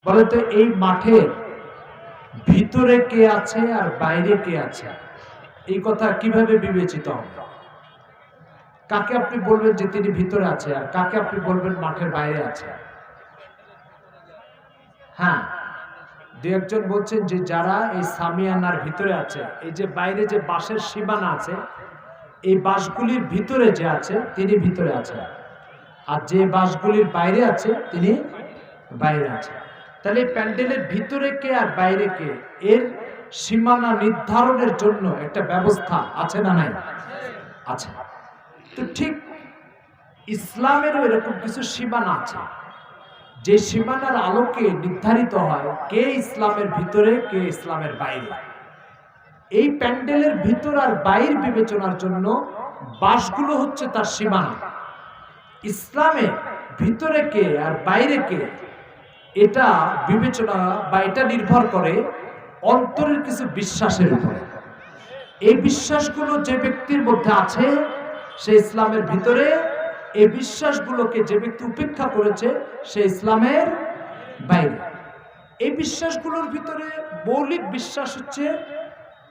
বলে তো এই মাঠের ভিতরে কে আছে আর বাইরে কে আছে, এই কথা কিভাবে বিবেচিত হবে? কাকে আপনি বলবেন যে তিনি ভিতরে আছে আর কাকে আপনি বলবেন মাঠের বাইরে আছে? হ্যাঁ, দু একজন বলছেন যে যারা এই সামিয়ানার ভিতরে আছে, এই যে বাইরে যে বাঁশের সীমানা আছে, এই বাঁশগুলির ভিতরে যে আছে তিনি ভিতরে আছে, আর যে বাঁশগুলির বাইরে আছে তিনি বাইরে আছে। তাহলে প্যান্ডেলের ভিতরে কে আর বাইরে কে, এর সীমানা নির্ধারণের জন্য একটা ব্যবস্থা আছে না নাই? আছে। তো ঠিক ইসলামেরও এরকম কিছু সীমানা আছে, যে সীমানার আলোকে নির্ধারিত হয় কে ইসলামের ভিতরে কে ইসলামের বাইরে। এই প্যান্ডেলের ভিতর আর বাইর বিবেচনার জন্য বাঁশগুলো হচ্ছে তার সীমানা। ইসলামের ভিতরে কে আর বাইরে কে, এটা বিবেচনা বা এটা নির্ভর করে অন্তরের কিছু বিশ্বাসের উপরে। এই বিশ্বাসগুলো যে ব্যক্তির মধ্যে আছে সে ইসলামের ভিতরে, এই বিশ্বাসগুলোকে যে ব্যক্তি উপেক্ষা করেছে সে ইসলামের বাইরে। এই বিশ্বাসগুলোর ভিতরে মৌলিক বিশ্বাস হচ্ছে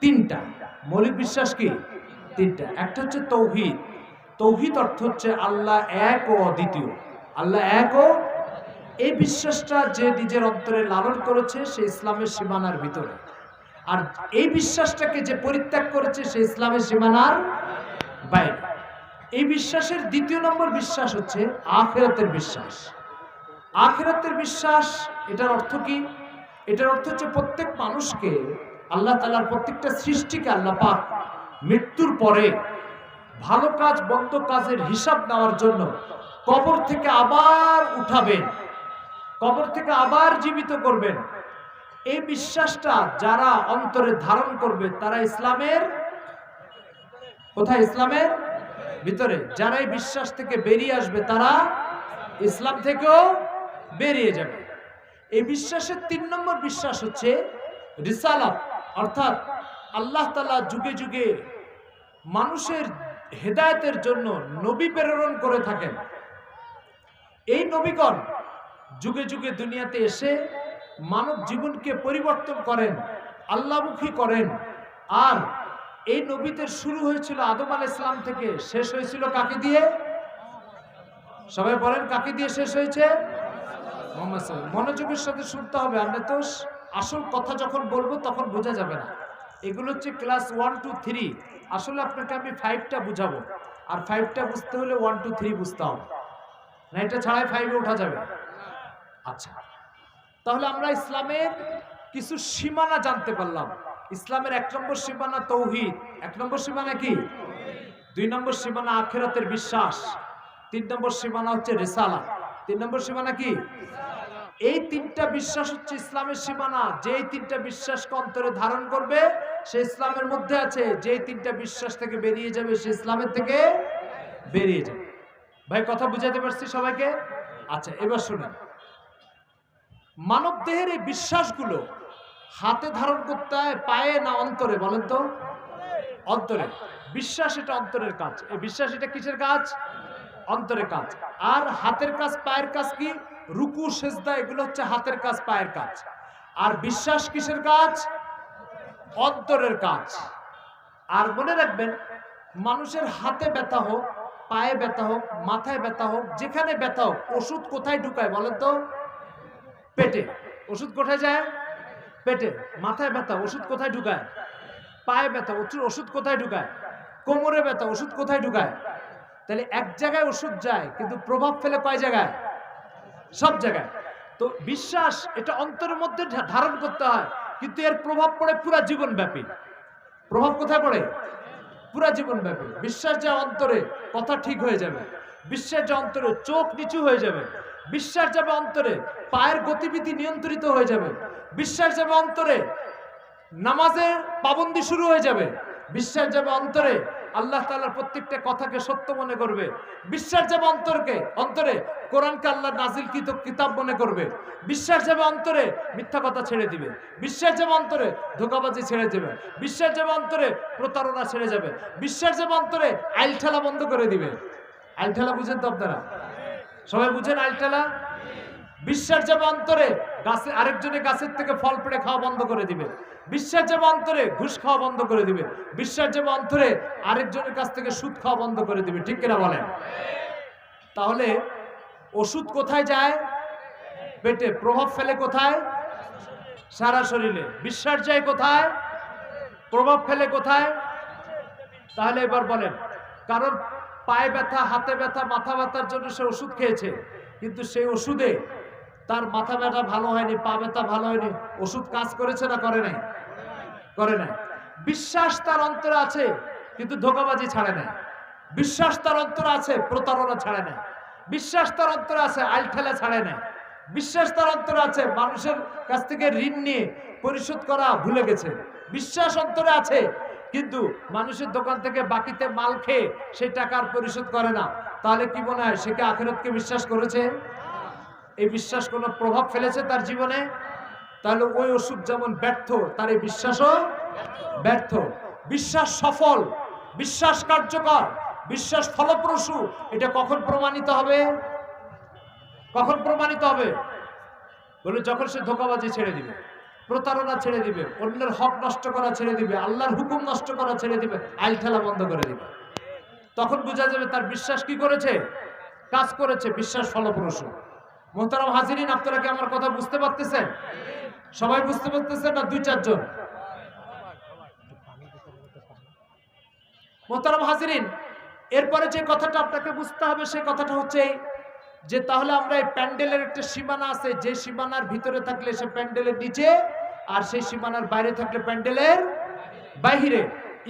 তিনটা। মৌলিক বিশ্বাস কি? তিনটা। একটা হচ্ছে তৌহিদ। তৌহিদ অর্থ হচ্ছে আল্লাহ এক ও অদ্বিতীয়। আল্লাহ এক ও, এই বিশ্বাসটা যে নিজের অন্তরে লালন করেছে সে ইসলামের সীমানার ভিতরে, আর এই বিশ্বাসটাকে যে পরিত্যাগ করেছে সে ইসলামের সীমানার বাইরে। এই বিশ্বাসের দ্বিতীয় নম্বর বিশ্বাস হচ্ছে আখিরাতের বিশ্বাস। আখিরাতের বিশ্বাস, এটার অর্থ কি? এটার অর্থ হচ্ছে প্রত্যেক মানুষকে আল্লাহ তাআলার প্রত্যেকটা সৃষ্টিকে আল্লাহ পাক মৃত্যুর পরে ভালো কাজ মন্দ কাজের হিসাব নেওয়ার জন্য কবর থেকে আবার উঠাবেন, কবর থেকে আবার জীবিত করবেন। এই বিশ্বাসটা যারা অন্তরে ধারণ করবে তারা ইসলামের কোথায়? ইসলামের ভিতরে। যারা এই বিশ্বাস থেকে বেরিয়ে আসবে তারা ইসলাম থেকেও বেরিয়ে যাবে। এই বিশ্বাসের তিন নম্বর বিশ্বাস হচ্ছে রিসালাত, অর্থাৎ আল্লাহ তাআলা যুগে যুগে মানুষের হেদায়েতের জন্য নবী প্রেরণ করে থাকেন। এই নবীগণ যুগে যুগে দুনিয়াতে এসে মানব জীবনকে পরিবর্তন করেন, আল্লাহমুখী করেন। আর এই নবীদের শুরু হয়েছিল আদম আলাইহিস সালাম থেকে, শেষ হয়েছিল কাকে দিয়ে? সবাই বলেন, কাকে দিয়ে শেষ হয়েছে? মুহাম্মদ সাল্লাল্লাহু আলাইহি ওয়াসাল্লাম। মনোযোগের সাথে শুনতে হবে, আমরা তো আসল কথা যখন বলবো তখন বোঝা যাবে না। এগুলো হচ্ছে ক্লাস 1 2 3। আসলে আপনাকে আমি 5টা বুঝাবো, আর 5টা বুঝতে হলে 1 2 3 বুঝতে হবে, না এটা ছাড়াই 5-এ ওঠা যাবে? আচ্ছা, তাহলে আমরা ইসলামের কিছু সীমানা জানতে পারলাম। ইসলামের 1 নম্বর সীমানা তৌহিদ। 1 নম্বর সীমানা কি? 2 নম্বর সীমানা আখিরাতের বিশ্বাস। 3 নম্বর সীমানা হচ্ছে রিসালাত। 3 নম্বর সীমানা কি? এই তিনটা বিশ্বাস হচ্ছে ইসলামের সীমানা। যেই তিনটা বিশ্বাসকে অন্তরে ধারণ করবে সে ইসলামের মধ্যে আছে, যেই তিনটা বিশ্বাস থেকে বেরিয়ে যাবে সে ইসলামের থেকে বেরিয়ে যাবে। ভাই কথা বুঝাতে পারছি সবাইকে? আচ্ছা, এবার শুনেন, মানব দেহের এই বিশ্বাসগুলো হাতে ধারণ করতে হয় পায়ে না অন্তরে? বলেন তো। অন্তরে। বিশ্বাস এটা অন্তরের কাজ। এই বিশ্বাস এটা কিসের কাজ? অন্তরের কাজ। আর হাতের কাজ পায়ের কাজ কি? রুকু সেজদা এগুলো হচ্ছে হাতের কাজ পায়ের কাজ। আর বিশ্বাস কিসের কাজ? অন্তরের কাজ। আর মনে রাখবেন, মানুষের হাতে ব্যথা হোক, পায়ে ব্যথা হোক, মাথায় ব্যথা হোক, যেখানে ব্যথা হোক, ওষুধ কোথায় ঢুকায় বলেন তো? পেটে। ওষুধ কোথায় যায়? পেটে। মাথায় ব্যথা ওষুধ কোথায় ঢুকায়? পায়ে ব্যথা ওষুধ কোথায় ঢুকায়? কোমরে ব্যথা ওষুধ কোথায় ঢুকায়? তাহলে এক জায়গায় ওষুধ যায় কিন্তু প্রভাব ফেলে কয় জায়গায়? সব জায়গায়। তো বিশ্বাস এটা অন্তরের মধ্যে ধারণ করতে হয়, কিন্তু এর প্রভাব পড়ে পুরা জীবনব্যাপী। প্রভাব কোথায় পড়ে? পুরা জীবনব্যাপী। বিশ্বাস যা অন্তরে, কথা ঠিক হয়ে যাবে। বিশ্বাস যা অন্তরে, চোখ নিচু হয়ে যাবে। বিশ্বাস যাবে অন্তরে, পায়ের গতিবিধি নিয়ন্ত্রিত হয়ে যাবে। বিশ্বাস যাবে অন্তরে, নামাজের পাবন্দি শুরু হয়ে যাবে। বিশ্বাস যাবে অন্তরে, আল্লাহ তাআলার প্রত্যেকটা কথাকে সত্য মনে করবে। বিশ্বাস যাবে অন্তরে কোরআনকে আল্লাহ নাজিলকৃত কিতাব মনে করবে। বিশ্বাস যাবে অন্তরে, মিথ্যা কথা ছেড়ে দিবে। বিশ্বাস যাবে অন্তরে, ধোঁকাবাজি ছেড়ে যাবে। বিশ্বাস যাবে অন্তরে, প্রতারণা ছেড়ে যাবে। বিশ্বাস যাবে অন্তরে, আইলঠেলা বন্ধ করে দিবে। আইলঠেলা বুঝেন তো আপনারা? সবাই বুঝেন আইলঠেলা? বিশ্বাস যাবে অন্তরে, গাছে আরেকজনে গাছের থেকে ফল পেড়ে খাওয়া বন্ধ করে দিবে। বিশ্বাস যাবে অন্তরে, ঘুষ খাওয়া বন্ধ করে দিবে। বিশ্বাস যাবে অন্তরে, আরেকজনের কাছ থেকে সুদ খাওয়া বন্ধ করে দিবে। ঠিক কিনা বলেন? তাহলে ওষুধ কোথায় যায়? পেটে। প্রভাব ফেলে কোথায়? সারা শরীরে। বিশ্বাস যায় কোথায়? প্রভাব ফেলে কোথায়? তাহলে এবার বলেন, কারণ পায়ে ব্যথা, হাতে ব্যথা, মাথা ব্যথার জন্য সে ওষুধ খেয়েছে, কিন্তু সেই ওষুধে তার মাথা ব্যথা ভালো হয়নি, পা ব্যথা ভালো হয়নি। ওষুধ কাজ করেছে না করে নাই? করে নাই। বিশ্বাস তার অন্তরে আছে, কিন্তু ধোঁকাবাজি ছাড়ে নাই। বিশ্বাস তার অন্তরে আছে, প্রতারণা ছাড়ে নাই। বিশ্বাস তার অন্তরে আছে, আইল ঠেলা ছাড়ে নাই। বিশ্বাস তার অন্তরে আছে, মানুষের কাছ থেকে ঋণ নিয়ে পরিশোধ করা ভুলে গেছে। বিশ্বাস অন্তরে আছে, কিন্তু মানুষের দোকান থেকে বাকিতে মাল খেয়ে সেই টাকার পরিশোধ করে না। তাহলে কি মনে হয়, সে কি আখিরাতকে বিশ্বাস করেছে? এই বিশ্বাস কোনো প্রভাব ফেলেছে তার জীবনে? তাহলে ওই ওষুধ যেমন ব্যর্থ, তার এই বিশ্বাসও ব্যর্থ। বিশ্বাস সফল, বিশ্বাস কার্যকর, বিশ্বাস ফলপ্রসূ, এটা কখন প্রমাণিত হবে? কখন প্রমাণিত হবে? বলে যখন সে ধোঁকাবাজি ছেড়ে দিবে, প্রতারণা ছেড়ে দিবে, অন্যের হক নষ্ট করা ছেড়ে দিবে, আল্লাহর হুকুম নষ্ট করা ছেড়ে দিবে, আইল ঠেলা বন্ধ করে দিবে। তখন বোঝা যাবে তার বিশ্বাস কি করেছে? কাজ করেছে, বিশ্বাস ফলপ্রসূ। মোহতারাম হাজিরিন, আপনারা কি আমার কথা বুঝতে পারতেছেন? সবাই বুঝতে পারতেছেন না দুই চারজন? মোহতারাম হাজিরিন, এরপরে যে কথাটা আপনাকে বুঝতে হবে সেই কথাটা হচ্ছে যে তাহলে আমরা এই প্যান্ডেলের একটা সীমানা আছে, যে সীমানার ভিতরে থাকলে সে প্যান্ডেলের নিচে, আর সেই সীমানার বাইরে থাকলে প্যান্ডেলের বাইরে।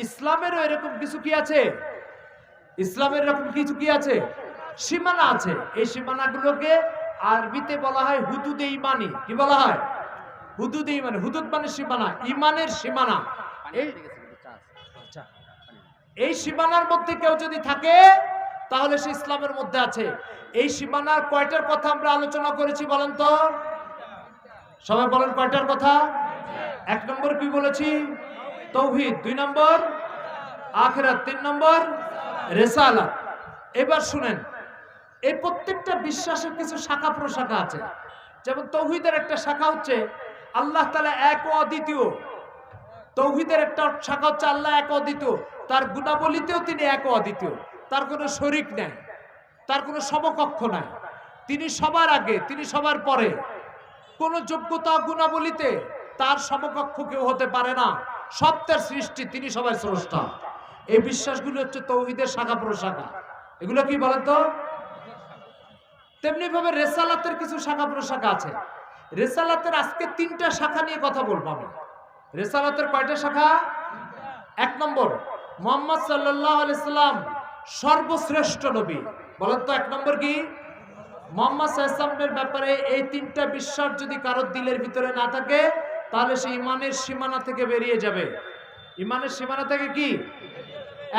ইসলামেরও এরকম কিছু কি আছে? ইসলামের এরকম কিছু কি আছে? সীমানা আছে। এই সীমানাগুলোকে আরবিতে বলা হয় হুদুদে ইমানি। কি বলা হয়? হুদুদে ইমানি। হুদুদ মানে সীমানা, ইমানের সীমানা। এই সীমানার মধ্যে কেউ যদি থাকে তাহলে সে ইসলামের মধ্যে আছে। এই সীমানার কয়টার কথা আমরা আলোচনা করেছি বলেন তো? সবাই বলেন কয়টার কথা? 1 নম্বর কি বলেছি? তাওহীদ। 2 নম্বর আখিরাত। 3 নম্বর রিসালাত। এবার শুনেন, এই প্রত্যেকটা বিশ্বাসের কিছু শাখা প্রশাখা আছে। যেমন তাওহীদের একটা শাখা হচ্ছে আল্লাহ তাআলা এক ও অদ্বিতীয়। তাওহীদের একটা শাখা হচ্ছে আল্লাহ এক ও অদ্বিতীয়, তার গুণাবলীতেও তিনি এক ও অদ্বিতীয়, তার কোনো শরীক নাই, তার কোনো সমকক্ষ নাই। তিনি সবার আগে, তিনি সবার পরে। কোন যোগ্যতা গুণাবলীতে তার সমকক্ষ কেউ হতে পারে না। সব তার সৃষ্টি, তিনি সবার স্রষ্টা। এই বিশ্বাসগুলো হচ্ছে তাওহীদের শাখা প্রশাখা। এগুলো কি বলেন তো? তেমনি ভাবে রিসালাতের কিছু শাখা প্রশাখা আছে। রিসালাতের আজকে 3টা শাখা নিয়ে কথা বলবো আমি। রিসালাতের কয়টা শাখা? 1 নম্বর, মুহাম্মদ সাল্লাল্লাহু আলাইহি সাল্লাম সর্বশ্রেষ্ঠ নবী। বলেন তো 1 নম্বর কি? মুহাম্মদ সাল্লাল্লাহু আলাইহি সাল্লামের ব্যাপারে এই 3টা বিশ্বাস যদি কারোর দিলের ভিতরে না থাকে, তাহলে সে ঈমানের সীমানা থেকে বেরিয়ে যাবে। ঈমানের সীমানা থেকে কি?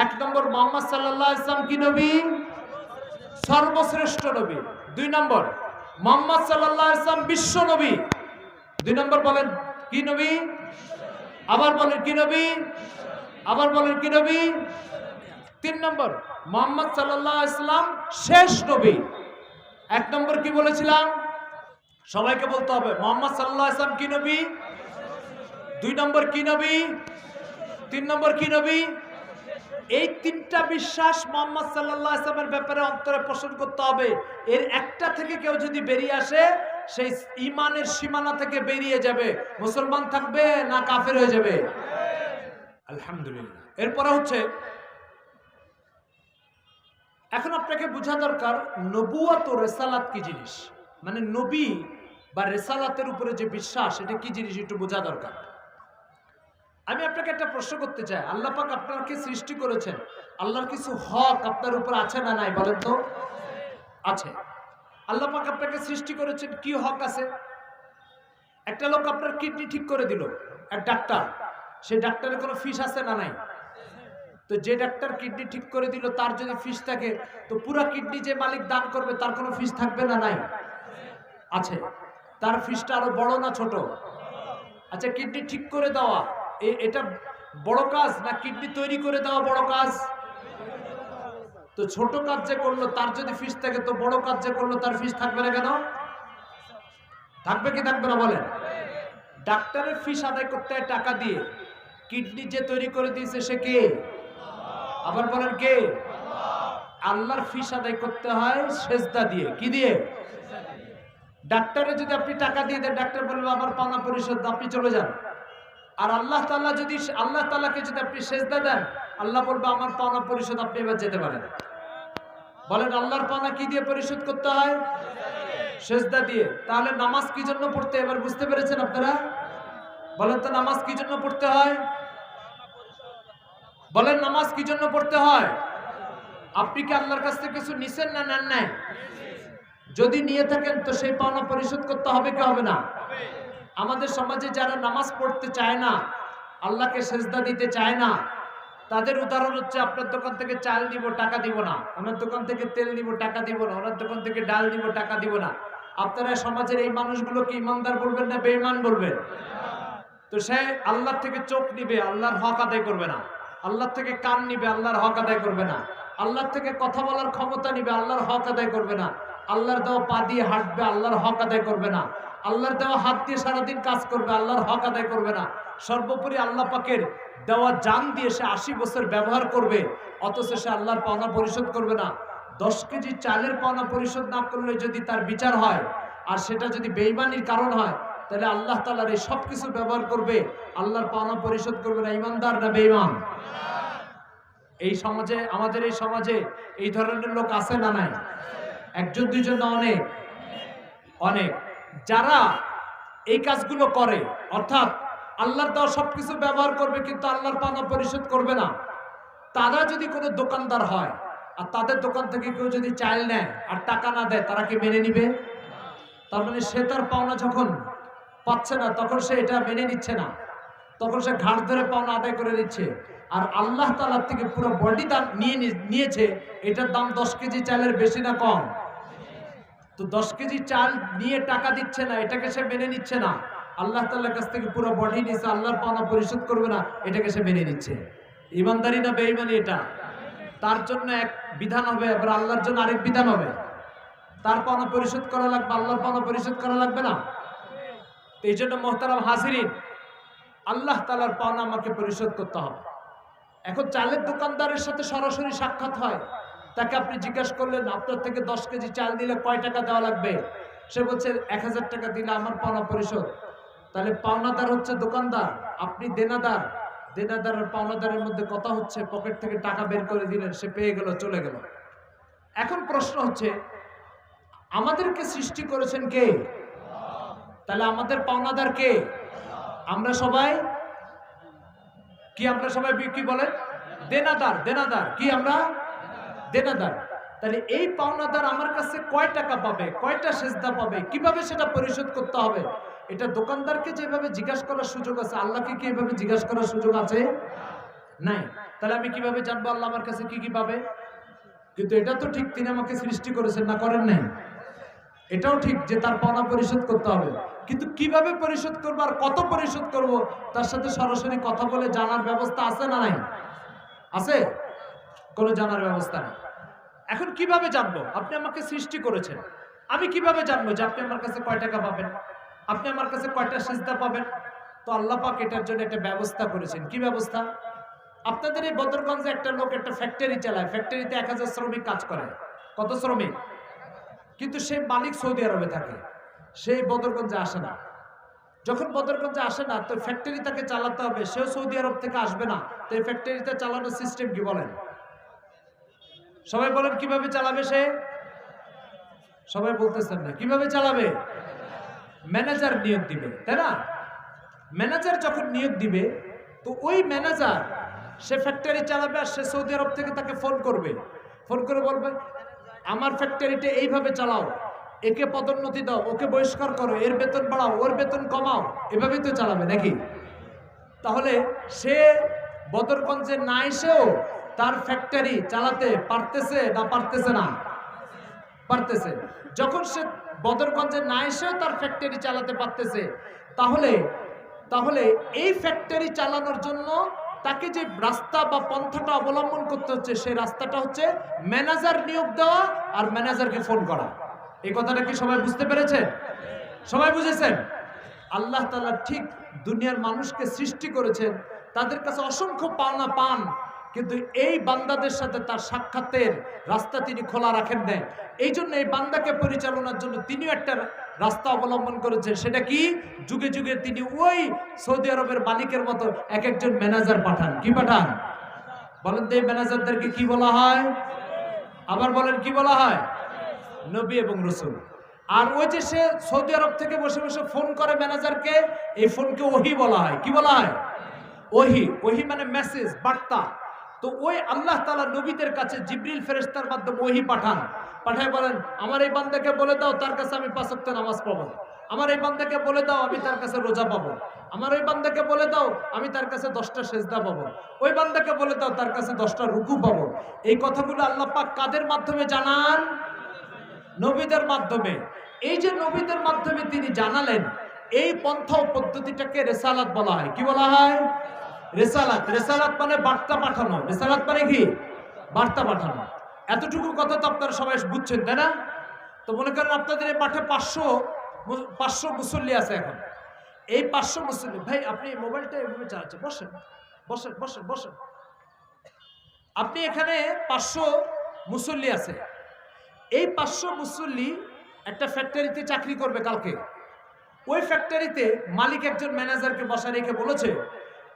1 নম্বর, মুহাম্মদ সাল্লাল্লাহু আলাইহি সাল্লাম কি নবী? সর্বশ্রেষ্ঠ নবী। 2 নম্বর, মুহাম্মদ সাল্লাল্লাহু আলাইহি সাল্লাম বিশ্ব নবী। 2 নম্বর বলেন কি নবী? আবার বলেন কি নবী? আবার বলেন কি নবী? 3 নম্বর, মুহাম্মদ সাল্লাল্লাহু আলাইহি সাল্লাম শেষ নবী। 1 নম্বর কি বলেছিলাম? সবাইকে বলতে হবে মুহাম্মদ সাল্লাল্লাহু আলাইহি সাল্লাম কি নবী? 2 নম্বর কি নবী? 3 নম্বর কি নবী? এই 3টা বিশ্বাস মুহাম্মদ সাল্লাল্লাহু আলাইহি সাল্লামের ব্যাপারে অন্তরে পোষণ করতে হবে। এর একটা থেকে কেউ যদি বেরিয়ে আসে, সেই ঈমানের সীমানা থেকে বেরিয়ে যাবে। মুসলমান থাকবে না কাফের হয়ে যাবে? আলহামদুলিল্লাহ। এরপরে হচ্ছে, এখন আপনাকে বোঝা দরকার নবুয়ত ও রিসালাত কি জিনিস। মানে নবী বা রিসালাতের উপরে যে বিশ্বাস, এটা কি জিনিস একটু বোঝা দরকার। আমি আপনাকে একটা প্রশ্ন করতে চাই, আল্লাহ পাক আপনাকে সৃষ্টি করেছেন, আল্লাহর কিছু হক আপনার উপর আছে না নাই বলেন তো? আছে। আল্লাহ পাক আপনাকে সৃষ্টি করেছেন, কি হক আছে? একটা লোক আপনার কিডনি ঠিক করে দিল, এক ডাক্তার, সেই ডাক্তারের কোনো ফিস আছে না নাই? তো যে ডাক্তার কিডনি ঠিক করে দিল তার যদি ফিস থাকে, তো পুরো কিডনি যে মালিক দান করবে তার কোনো ফিস থাকবে না নাই? আছে। তার ফিসটা আরো বড় না ছোট? আচ্ছা, কিডনি ঠিক করে দেওয়া এটা বড় কাজ না কিডনি তৈরি করে দেওয়া বড় কাজ? তো ছোট কাজ যে করলো তার যদি ফিস থাকে, তো বড় কাজ যে করলো তার ফিস থাকবে না কেন? থাকবে কি থাকবে না বলেন? ডাক্তারের ফিস আদায় করতে হয় টাকা দিয়ে। কিডনি যে তৈরি করে দিয়েছে সে কে? আবার বলেন কে? আল্লাহর ফিস আদায় করতে হয় সেজদা দিয়ে। কি দিয়ে? ডাক্তারে যদি আপনি টাকা দিয়ে দেন, ডাক্তার বলবে আমার পাওনা পরিশোধ, আপনি চলে যান। আর আল্লাহ তাআলাকে যদি আপনি সেজদা দেন, আল্লাহ বলবে আমার পাওনা পরিশোধ, আপনি এবার যেতে পারেন। বলেন আল্লাহর পাওনা কি দিয়ে পরিশোধ করতে হয়? সেজদা দিয়ে। তাহলে নামাজ কি জন্য পড়তে, এবার বুঝতে পেরেছেন আপনারা? বলেন তো নামাজ কি জন্য পড়তে হয়? বলেন নামাজ কি জন্য পড়তে হয়? আপনি কি আল্লাহর কাছ থেকে কিছু নিছেন না নেন নাই? যদি নিয়ে থাকেন তো সেই পাওনা পরিশোধ করতে হবে কি হবে না? আমাদের সমাজে যারা নামাজ পড়তে চায় না, আল্লাহকে সেজদা দিতে চায় না, তাদের উদাহরণ হচ্ছে আপনার দোকান থেকে চাল দিব টাকা দিব না, ওনার দোকান থেকে তেল দিব টাকা দিব না, ওনার দোকান থেকে ডাল দিব টাকা দিব না। আপনারা সমাজের এই মানুষগুলোকে ইমানদার বলবেন না বেঈমান বলবেন? তো সে আল্লাহ থেকে চোখ নিবে, আল্লাহর হক আদায় করবে না। আল্লাহ থেকে কান নিবে, আল্লাহর হক আদায় করবে না। আল্লাহ থেকে কথা বলার ক্ষমতা নিবে, আল্লাহর হক আদায় করবে না। আল্লাহর দেওয়া পা দিয়ে হাঁটবে, আল্লাহর হক আদায় করবে না। আল্লাহর দেওয়া হাত দিয়ে সারাদিন কাজ করবে, আল্লাহর হক আদায় করবে না। সর্বোপরি আল্লাহ পাকের দেওয়া জান দিয়ে সে ৮০ বছর ব্যবহার করবে, অথচ সে আল্লাহর পাওনা পরিশোধ করবে না। 10 কেজি চালের পাওনা পরিশোধ না করলে যদি তার বিচার হয়, আর সেটা যদি বেঈমানির কারণ হয়, তাহলে আল্লাহ তাআলার এই সবকিছু ব্যবহার করবে, আল্লাহর পাওনা পরিশোধ করবে না। ইমানদার না বেঈমান? এই সমাজে, আমাদের এই সমাজে এই ধরনের লোক আছে না নাই? একজন দুইজন না, অনেক অনেক। যারা এই কাজগুলো করে, অর্থাৎ আল্লাহর দেওয়া সবকিছু ব্যবহার করবে কিন্তু আল্লাহর পাওনা পরিশোধ করবে না, তারা যদি কোনো দোকানদার হয় আর তাদের দোকান থেকে কেউ যদি চাল নেয় আর টাকা না দেয়, তারা কি মেনে নিবে? তার মানে সে তার পাওনা যখন পাচ্ছে না তখন সে এটা মেনে নিচ্ছে না, তখন সে ঘাড় ধরে পাওনা আদায় করে দিচ্ছে। আর আল্লাহ তাআলার থেকে পুরো বডি দাম নিয়েছে, এটার দাম 10 কেজি চালের বেশি না কম? তো 10 কেজি চাল নিয়ে টাকা দিচ্ছে না, এটাকে সে মেনে নিচ্ছে না। আল্লাহ তাআলার কাছ থেকে পুরো বডি নিয়েছে, আল্লাহর পাওনা পরিশোধ করবে না, এটাকে সে মেনে নিচ্ছে। ইমানদারি না বেঈমানি এটা? তার জন্য এক বিধান হবে, আবার আল্লাহর জন্য আরেক বিধান হবে। তার পাওনা পরিশোধ করা লাগবে, আল্লাহর পাওনা পরিশোধ করা লাগবে না? এই জন্য মোহতারাম হাজিরিন, আল্লাহ তাআলার পাওনা আমাকে পরিশোধ করতে হবে। এখন চালের দোকানদারের সাথে সরাসরি সাক্ষাৎ হয়, তাকে আপনি জিজ্ঞাসা করলেন আপনার থেকে 10 কেজি চাল দিলে কয় টাকা দেওয়া লাগবে? সে বলছে 1000 টাকা দিলে আমার পাওনা পরিশোধ। তাহলে পাওনাদার হচ্ছে দোকানদার, আপনি দেনাদার। দেনাদার আর পাওনাদারের মধ্যে কথা হচ্ছে, পকেট থেকে টাকা বের করে দিলেন, সে পেয়ে গেল, চলে গেল। এখন প্রশ্ন হচ্ছে আমাদেরকে সৃষ্টি করেছেন কে? তাহলে আমাদের পাওনাদার কে? আমরা সবাই কি? আমরা সবাই কি বলেন? দেনাদার। দেনাদার কি? আমরা দেনাদার। তাহলে এই পাওনাদার আমার কাছে কয় টাকা পাবে, কয়টা সেজদা পাবে, কিভাবে সেটা পরিশোধ করতে হবে, এটা দোকানদারকে যেভাবে জিজ্ঞাসা করার সুযোগ আছে, আল্লাহকে কি এভাবে জিজ্ঞাসা করার সুযোগ আছে? নাই। তাহলে আমি কিভাবে জানবো আল্লাহ আমার কাছে কি কি পাবে? কিন্তু এটা তো ঠিক তিনি আমাকে সৃষ্টি করেছেন, না করেন নাই? এটাও ঠিক যে তার পাওনা পরিশোধ করতে হবে, কিন্তু কিভাবে পরিশোধ করবো আর কত পরিশোধ করব, তার সাথে সরাসরি কথা বলে জানার ব্যবস্থা আছে না নাই? আছে? কোনো জানার ব্যবস্থা নেই। এখন কিভাবে জানবো? আপনি আমাকে সৃষ্টি করেছেন, আমি কিভাবে জানবো যে আপনি আমার কাছে কয় টাকা পাবেন, আপনি আমার কাছে কয়টা সিজদা পাবেন? তো আল্লাহ পাক এটার জন্য একটা ব্যবস্থা করেছেন। কি ব্যবস্থা? আপনাদের এই বদরগঞ্জে একটা লোক একটা ফ্যাক্টরি চালায়, ফ্যাক্টরিতে 1000 শ্রমিক কাজ করে। কত শ্রমিক? কিন্তু সেই মালিক সৌদি আরবে থাকে, সেই বদরগঞ্জে আসে না। যখন বদরগঞ্জে আসে না, তো ফ্যাক্টরি তাকে চালাতে হবে, সেও সৌদি আরব থেকে আসবে না। তো এই ফ্যাক্টরিতে চালানোর সিস্টেম কি বলেন? সবাই বলেন কিভাবে চালাবে সে? সবাই বলতেছেন না। কিভাবে চালাবে? ম্যানেজার নিয়োগ দিবে, তাই না? ম্যানেজার যখন নিয়োগ দিবে, তো ওই ম্যানেজার সে ফ্যাক্টরি চালাবে, আর সে সৌদি আরব থেকে তাকে ফোন করবে, ফোন করে বলবে আমার ফ্যাক্টরিটা এইভাবে চালাও, একে পদোন্নতি দাও, ওকে বহিষ্কার করো, এর বেতন বাড়াও, ওর বেতন কমাও, এভাবেই তো চালাবে নাকি? তাহলে সে বদরগঞ্জে না এসেও তার ফ্যাক্টরি চালাতে পারতেছে না পারতেছে না? পারতেছে। যখন সে বদরগঞ্জে না এসেও তার ফ্যাক্টরি চালাতে পারতেছে, তাহলে তাহলে এই ফ্যাক্টরি চালানোর জন্য তাকে যে রাস্তা বা পন্থাটা অবলম্বন করতে হচ্ছে, সেই রাস্তাটা হচ্ছে ম্যানেজার নিয়োগ দেওয়া আর ম্যানেজারকে ফোন করা। এই কথাটা কি সবাই বুঝতে পেরেছে? সবাই বুঝেছেন? আল্লাহ তাআলা ঠিক দুনিয়ার মানুষকে সৃষ্টি করেছেন, তাদের কাছে অসংখ্য পাওনা পান, কিন্তু এই বান্দাদের সাথে তার সাক্ষাতের রাস্তা তিনি খোলা রাখেন না। এই জন্য এই বান্দাকে পরিচালনার জন্য তিনিও একটা রাস্তা অবলম্বন করেছেন। সেটা কি? যুগে যুগে তিনি ওই সৌদি আরবের মালিকের মতো এক একজন ম্যানেজার পাঠান। কি পাঠান? বলেন তো এই ম্যানেজারদেরকে কি বলা হয়? আবার বলেন কি বলা হয়? নবী এবং রাসূল। আর ওই যে সে সৌদি আরব থেকে বসে বসে ফোন করে ম্যানেজারকে, এই ফোনকে ওহী বলা হয়। কি বলা হয়? ওহী। ওহী মানে মেসেজ, বার্তা। তো ওই আল্লাহ তাআলা নবীদের কাছে জিবরিল ফেরেশতার মাধ্যমে ওহী পাঠান। পাঠায় বলেন, আমার এই বান্দাকে বলে দাও তার কাছে আমি 5 ওয়াক্ত নামাজ পড়ব। আমার এই বান্দাকে বলে দাও আমি তার কাছে রোজা পাবো। আমার ওই বান্দাকে বলে দাও আমি তার কাছে 10টা সেজদা পাবো। ওই বান্দাকে বলে দাও তার কাছে 10টা রুকু পাবো। এই কথাগুলো আল্লাহ পাক কাদের মাধ্যমে জানান? নবীদের মাধ্যমে। এই যে নবীদের মাধ্যমে তিনি জানালেন, এই পন্থা ও পদ্ধতিটাকে রিসালাত বলা হয়। কি বলা হয়? রিসালাত। রিসালাত মানে বার্তা পাঠানো। রিসালাত মানে কি? বার্তা পাঠানো। এতটুকু কথা তো আপনারা সবাই বুঝছেন, তাই না? তো মনে করেন আপনাদের এই মাঠে 500 মুসল্লি আছে এখন। এই 500 মুসল্লি, ভাই আপনি মোবাইলটা এভাবে চালাচ্ছেন, বসেন বসেন বসেন বসেন। আপনি এখানে 500 মুসল্লি আছে। এই 500 মুসল্লি একটা ফ্যাক্টরিতে চাকরি করবে কালকে। ওই ফ্যাক্টরিতে মালিক একজন ম্যানেজারকে বসা রেখে বলেছে,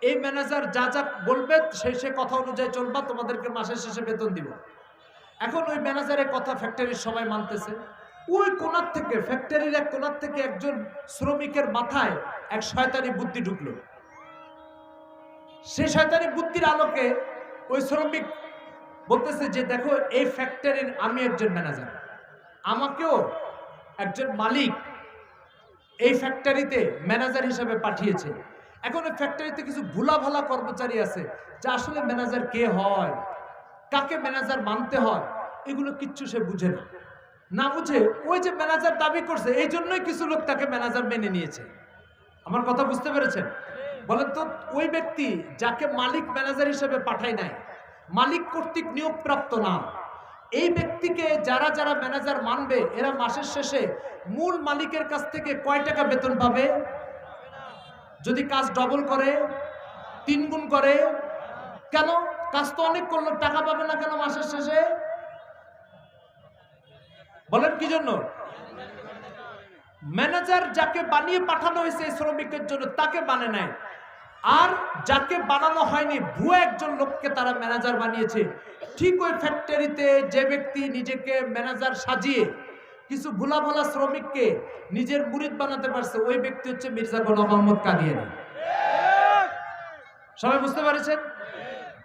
এই ম্যানেজার যা যা বলবে সে কথা অনুযায়ী চলবা, তোমাদেরকে মাসের শেষে বেতন দিব। এখন ওই ম্যানেজারের কথা ফ্যাক্টরির সবাই মানতেছে। ওই কোণার থেকে, ফ্যাক্টরির এক কোণার থেকে একজন শ্রমিকের মাথায় এক শয়তানি বুদ্ধি ঢুকলো। সেই শয়তানি বুদ্ধির আলোকে ওই শ্রমিক বলতেছে যে দেখো, এই ফ্যাক্টরির আমি একজন ম্যানেজার, আমাকেও একজন মালিক এই ফ্যাক্টরিতে ম্যানেজার হিসেবে পাঠিয়েছে। এখন ওই ফ্যাক্টরিতে কিছু ভুলা ভালা কর্মচারী আছে, যা আসলে ম্যানেজার কে হয়, কাকে ম্যানেজার মানতে হয়, এগুলো কিচ্ছু সে বুঝে না। না বুঝে ওই যে ম্যানেজার দাবি করছে, এই জন্যই কিছু লোক তাকে ম্যানেজার মেনে নিয়েছে। আমার কথা বুঝতে পেরেছেন? বলেন তো, ওই ব্যক্তি যাকে মালিক ম্যানেজার হিসেবে পাঠায় নাই, মালিক কর্তৃক নিয়োগপ্রাপ্ত না, এই ব্যক্তিকে যারা যারা ম্যানেজার মানবে, এরা মাসের শেষে মূল মালিকের কাছ থেকে কয় টাকা বেতন পাবে? যদি কাজ ডবল করে, 3 গুণ করে, কেন? কাজ তো অনেক করলো, টাকা পাবে না কেন মাসের শেষে? বলেন কি জন্য? ম্যানেজার যাকে বানিয়ে পাঠানো হয়েছে শ্রমিকের জন্য, তাকে বানে নাই। আর যাকে বানানো হয়নি, ভুয়া একজন লোককে তারা ম্যানেজার বানিয়েছে। ঠিক ওই ফ্যাক্টরিতে যে ব্যক্তি নিজেকে ম্যানেজার সাজিয়ে কিছু ভোলা ভোলা শ্রমিককে নিজের মুরিদ বানাতে পারছে, ওই ব্যক্তি হচ্ছে মির্জা গোলাম মোহাম্মদ কাদিয়ানী। সবাই বুঝতে পেরেছেন?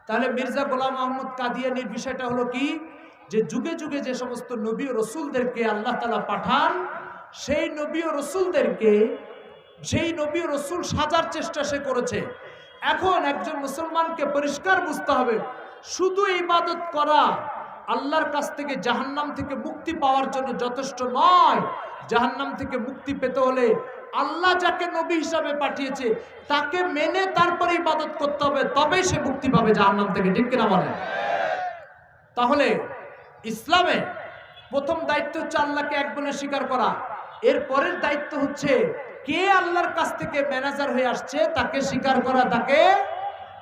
তাহলে মির্জা গোলাম মোহাম্মদ কাদিয়ানীর বিষয়টা হলো কি, যে যুগে যুগে যে সমস্ত নবী ও রসুলদেরকে আল্লাহ তাআলা পাঠান, সেই নবী ও রসুলদেরকে, সেই নবী ও রসুল সাজার চেষ্টা সে করেছে। এখন একজন মুসলমানকে পরিষ্কার বুঝতে হবে, শুধু ইবাদত করা আল্লাহর কাছ থেকে জাহান্নাম থেকে মুক্তি পাওয়ার জন্য যথেষ্ট নয়। জাহান্নাম থেকে মুক্তি পেতে হলে আল্লাহ যাকে নবী হিসাবে পাঠিয়েছে তাকে মেনে তারপরে ইবাদত করতে হবে, তবেই সে মুক্তি পাবে জাহান্নাম থেকে। ঠিক কিনা বলেন? তাহলে ইসলামে প্রথম দায়িত্ব হচ্ছে আল্লাহকে এক বলে স্বীকার করা। এর পরের দায়িত্ব হচ্ছে কে আল্লাহর কাছ থেকে ম্যানেজার হয়ে আসছে তাকে স্বীকার করা, তাকে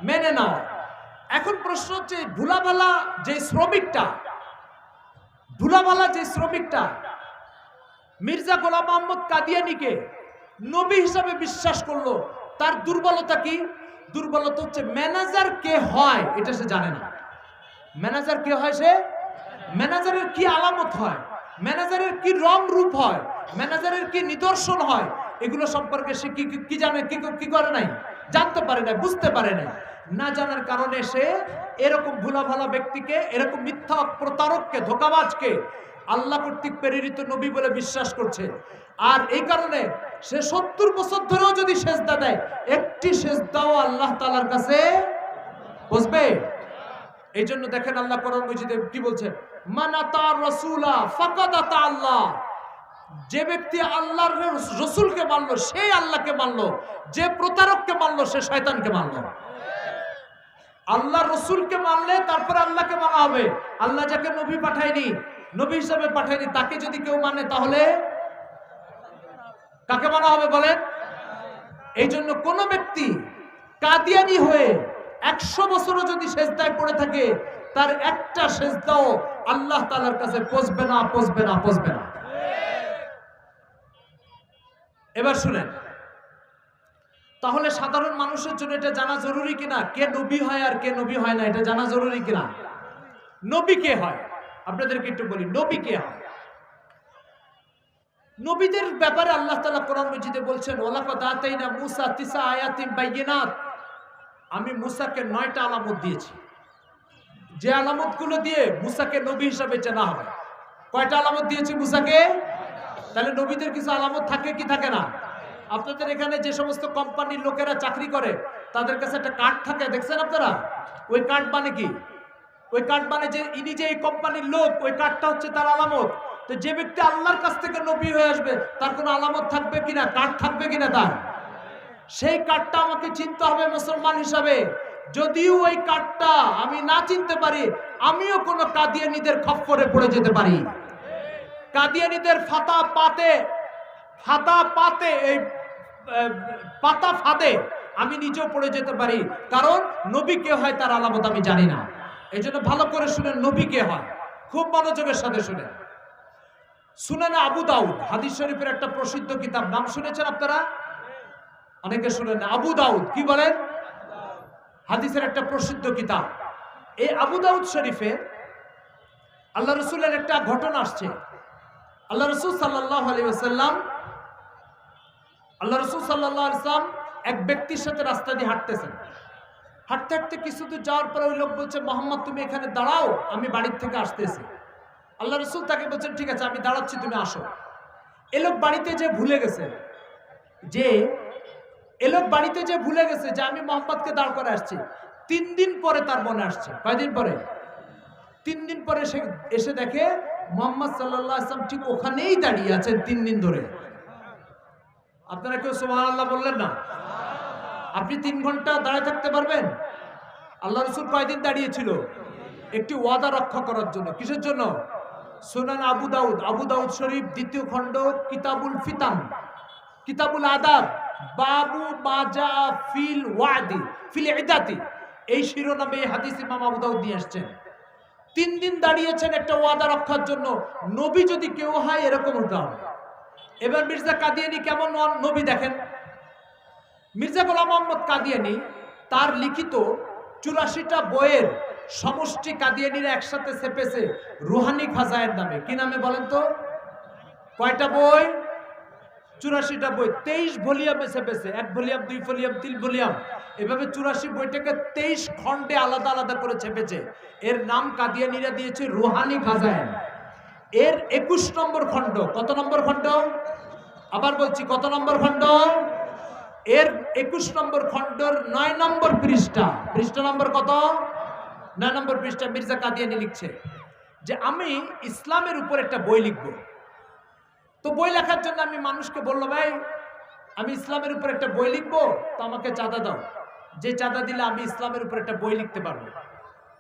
মেনে নাও। এখন প্রশ্ন হচ্ছে, ভুলাভালা যে শ্রমিকটা মির্জা গোলাম মোহাম্মদ কাদিয়ানীকে নবী হিসাবে বিশ্বাস করলো, তার দুর্বলতা কি? দুর্বলতা হচ্ছে ম্যানেজার কে হয় এটা সে জানে না। ম্যানেজার কে হয় সে? ম্যানেজারের কি আলামত হয়, ম্যানেজারের কি রং রূপ হয়, ম্যানেজারের কি নিদর্শন হয়, এগুলো সম্পর্কে সে কি জানে, কি করে নাই, জানতে পারে না, বুঝতে পারে না। না জানার কারণে সে এরকম ভুলা ভালা ব্যক্তিকে, এরকম মিথ্যা প্রতারককে, ধোঁকাবাজকে আল্লাহ কর্তৃক প্রেরিত নবী বলে বিশ্বাস করছে। আর এই কারণে সে 70 বছর ধরেও যদি সেজদা দেয়, একটি সেজদাও আল্লাহ তাআলার কাছে বুঝবে। এই জন্য দেখেন আল্লাহ কোরআন মাজিদে কি বলছে, মান আতা রাসূলা ফাকাদ আতা আল্লাহ। যে ব্যক্তি আল্লাহর রাসূলকে মানলো সে আল্লাহকে মানলো, যে প্রতারককে মানলো সে শয়তানকে মানলো। আল্লাহর রাসূলকে মানলে তারপরে আল্লাহকে মানা হবে। আল্লাহ যাকে নবী পাঠায়নি, নবী হিসেবে পাঠায়নি, তাকে যদি কেউ মানে তাহলে কাকে মানা হবে বলেন? এই জন্য কোন ব্যক্তি কাদিয়ানি হয়ে 100 বছরও যদি সেজদায় পড়ে থাকে, তার একটা সেজদাও আল্লাহ তাআলার কাছে পৌঁছবে না, পৌঁছবে না, পৌঁছবে না। এবার শুনেন, তাহলে সাধারণ মানুষের জন্য এটা জানা জরুরি কিনা, কে নবী হয় আর কে নবী হয় না, এটা জানা জরুরি কিনা? নবী কে হয় আপনাদেরকে একটু বলি, নবী কে হয়। নবীদের ব্যাপারে আল্লাহ তাআলা কোরআন মাজিদে বলছেন, ওয়ালাকাদ আতাইনা মূসা 9 আয়াতিন বাইয়িনাত, আমি মূসাকে 9টা আলামত দিয়েছি, যে আলামতগুলো দিয়ে মূসাকে নবী হিসেবে চেনা হবে। কয়টা আলামত দিয়েছি মূসাকে? তাহলে নবীদের কিছু আলামত থাকে কি থাকে না? আপনাদের এখানে যে সমস্ত কোম্পানির লোকেরা চাকরি করে, তাদের কাছে একটা কার্ড থাকে, দেখছেন আপনারা? ওই কার্ড মানে কি? ওই কার্ড মানে যে ইনি যে এই কোম্পানির লোক, ওই কার্ডটা হচ্ছে তার আলামত। তো যে ব্যক্তি আল্লাহর কাছ থেকে নবী হয়ে আসবে, তার কোনো আলামত থাকবে কিনা, কার্ড থাকবে কিনা তার? সেই কার্ডটা আমাকে চিনতে হবে মুসলমান হিসাবে। যদিও ওই কার্ডটা আমি না চিনতে পারি, আমিও কোনো কাদিয়ানীদের খপ্পরে পড়ে যেতে পারি। কাদিয়ানীদের ফাতা পাতে এই পাতা ফাঁদে আমি নিজেও পড়ে যেতে পারি, কারণ নবী কে হয় তার আলামত আমি জানি না। এই জন্য ভালো করে শুনেন, নবী কে হয় খুব মনোযোগের সাথে শুনেন। সুনানে আবু দাউদ হাদিস শরীফের একটা প্রসিদ্ধ কিতাব, নাম শুনেছেন আপনারা? অনেকে শুনেন না। আবু দাউদ কি বলেন? হাদিসের একটা প্রসিদ্ধ কিতাব। এই আবু দাউদ শরীফে আল্লাহ রসুলের একটা ঘটনা আসছে। আল্লাহ রসুল সাল্লাল্লাহু আলাইহি ওয়াসাল্লাম এক ব্যক্তির সাথে রাস্তা দিয়ে হাঁটতেছেন। হাঁটতে হাঁটতে কিছু দূর যাওয়ার পরে ওই লোক বলছে, মোহাম্মদ তুমি এখানে দাঁড়াও, আমি বাড়ির থেকে আসতেছি। আল্লাহ রসুল তাকে বলছেন, ঠিক আছে আমি দাঁড়াচ্ছি, তুমি আসো। এ লোক বাড়িতে যে ভুলে গেছে যে আমি মোহাম্মদকে দাঁড় করে আসছি। 3 দিন পরে তার মনে আসছে। কয়দিন পরে? 3 দিন পরে সে এসে দেখে মুহাম্মদ সাল্লাল্লাহু আলাইহি ওয়াসাল্লাম ঠিক ওখানেই দাঁড়িয়ে আছেন 3 দিন ধরে। আপনারা কেউ সুবহানাল্লাহ বললেন না? আপনি 3 ঘন্টা দাঁড়িয়ে থাকতে পারবেন? আল্লাহ রাসূল কয়দিন দাঁড়িয়েছিল? একটি ওয়াদা রক্ষা করার জন্য। কিসের জন্য? সুনান আবু দাউদ শরীফ 2য় খণ্ড, কিতাবুল ফিতান, কিতাবুল আদাব, বাবু মাজা ফিল ওয়াদি ফিল ইদাতি, এই শিরোনামে এই হাদিস ইমাম আবু দাউদ নিয়ে আসছেন। 3 দিন দাঁড়িয়েছেন একটা ওয়াদা রক্ষার জন্য। নবী যদি কেউ হয় এরকম হতে হবে। এবার মির্জা কাদিয়ানী কেমন নবী দেখেন। মির্জা গোলাম মোহাম্মদ কাদিয়ানী তার লিখিত 84টা বইয়ের সমষ্টি কাদিয়ানীরা একসাথে ছেপেছে রুহানি খাজায়ের নামে। কি নামে বলেন তো? কয়টা বই? 84টা বই, 23 ভলিউমে ছেপেছে। 1 ভলিউম, 2 ভলিউম, 3 ভলিউম, এভাবে 84 বইটাকে 23 খণ্ডে আলাদা আলাদা করে ছেপেছে। এর নাম কাদিয়ানীরা দিয়েছে রুহানি খাজায়েন। এর 21 নম্বর খণ্ড। কত নম্বর খণ্ড? আবার বলছি, কত নম্বর খণ্ড? এর 21 নম্বর খণ্ডের 9 নম্বর পৃষ্ঠা। পৃষ্ঠা নম্বর কত? 9 নম্বর পৃষ্ঠা। মির্জা কাদিয়ানী লিখছে যে আমি ইসলামের উপর একটা বই লিখব। তো বই লেখার জন্য আমি মানুষকে বললাম, ভাই আমি ইসলামের উপর একটা বই লিখবো, তো আমাকে চাঁদা দাও, যে চাঁদা দিলে আমি ইসলামের উপর একটা বই লিখতে পারবো।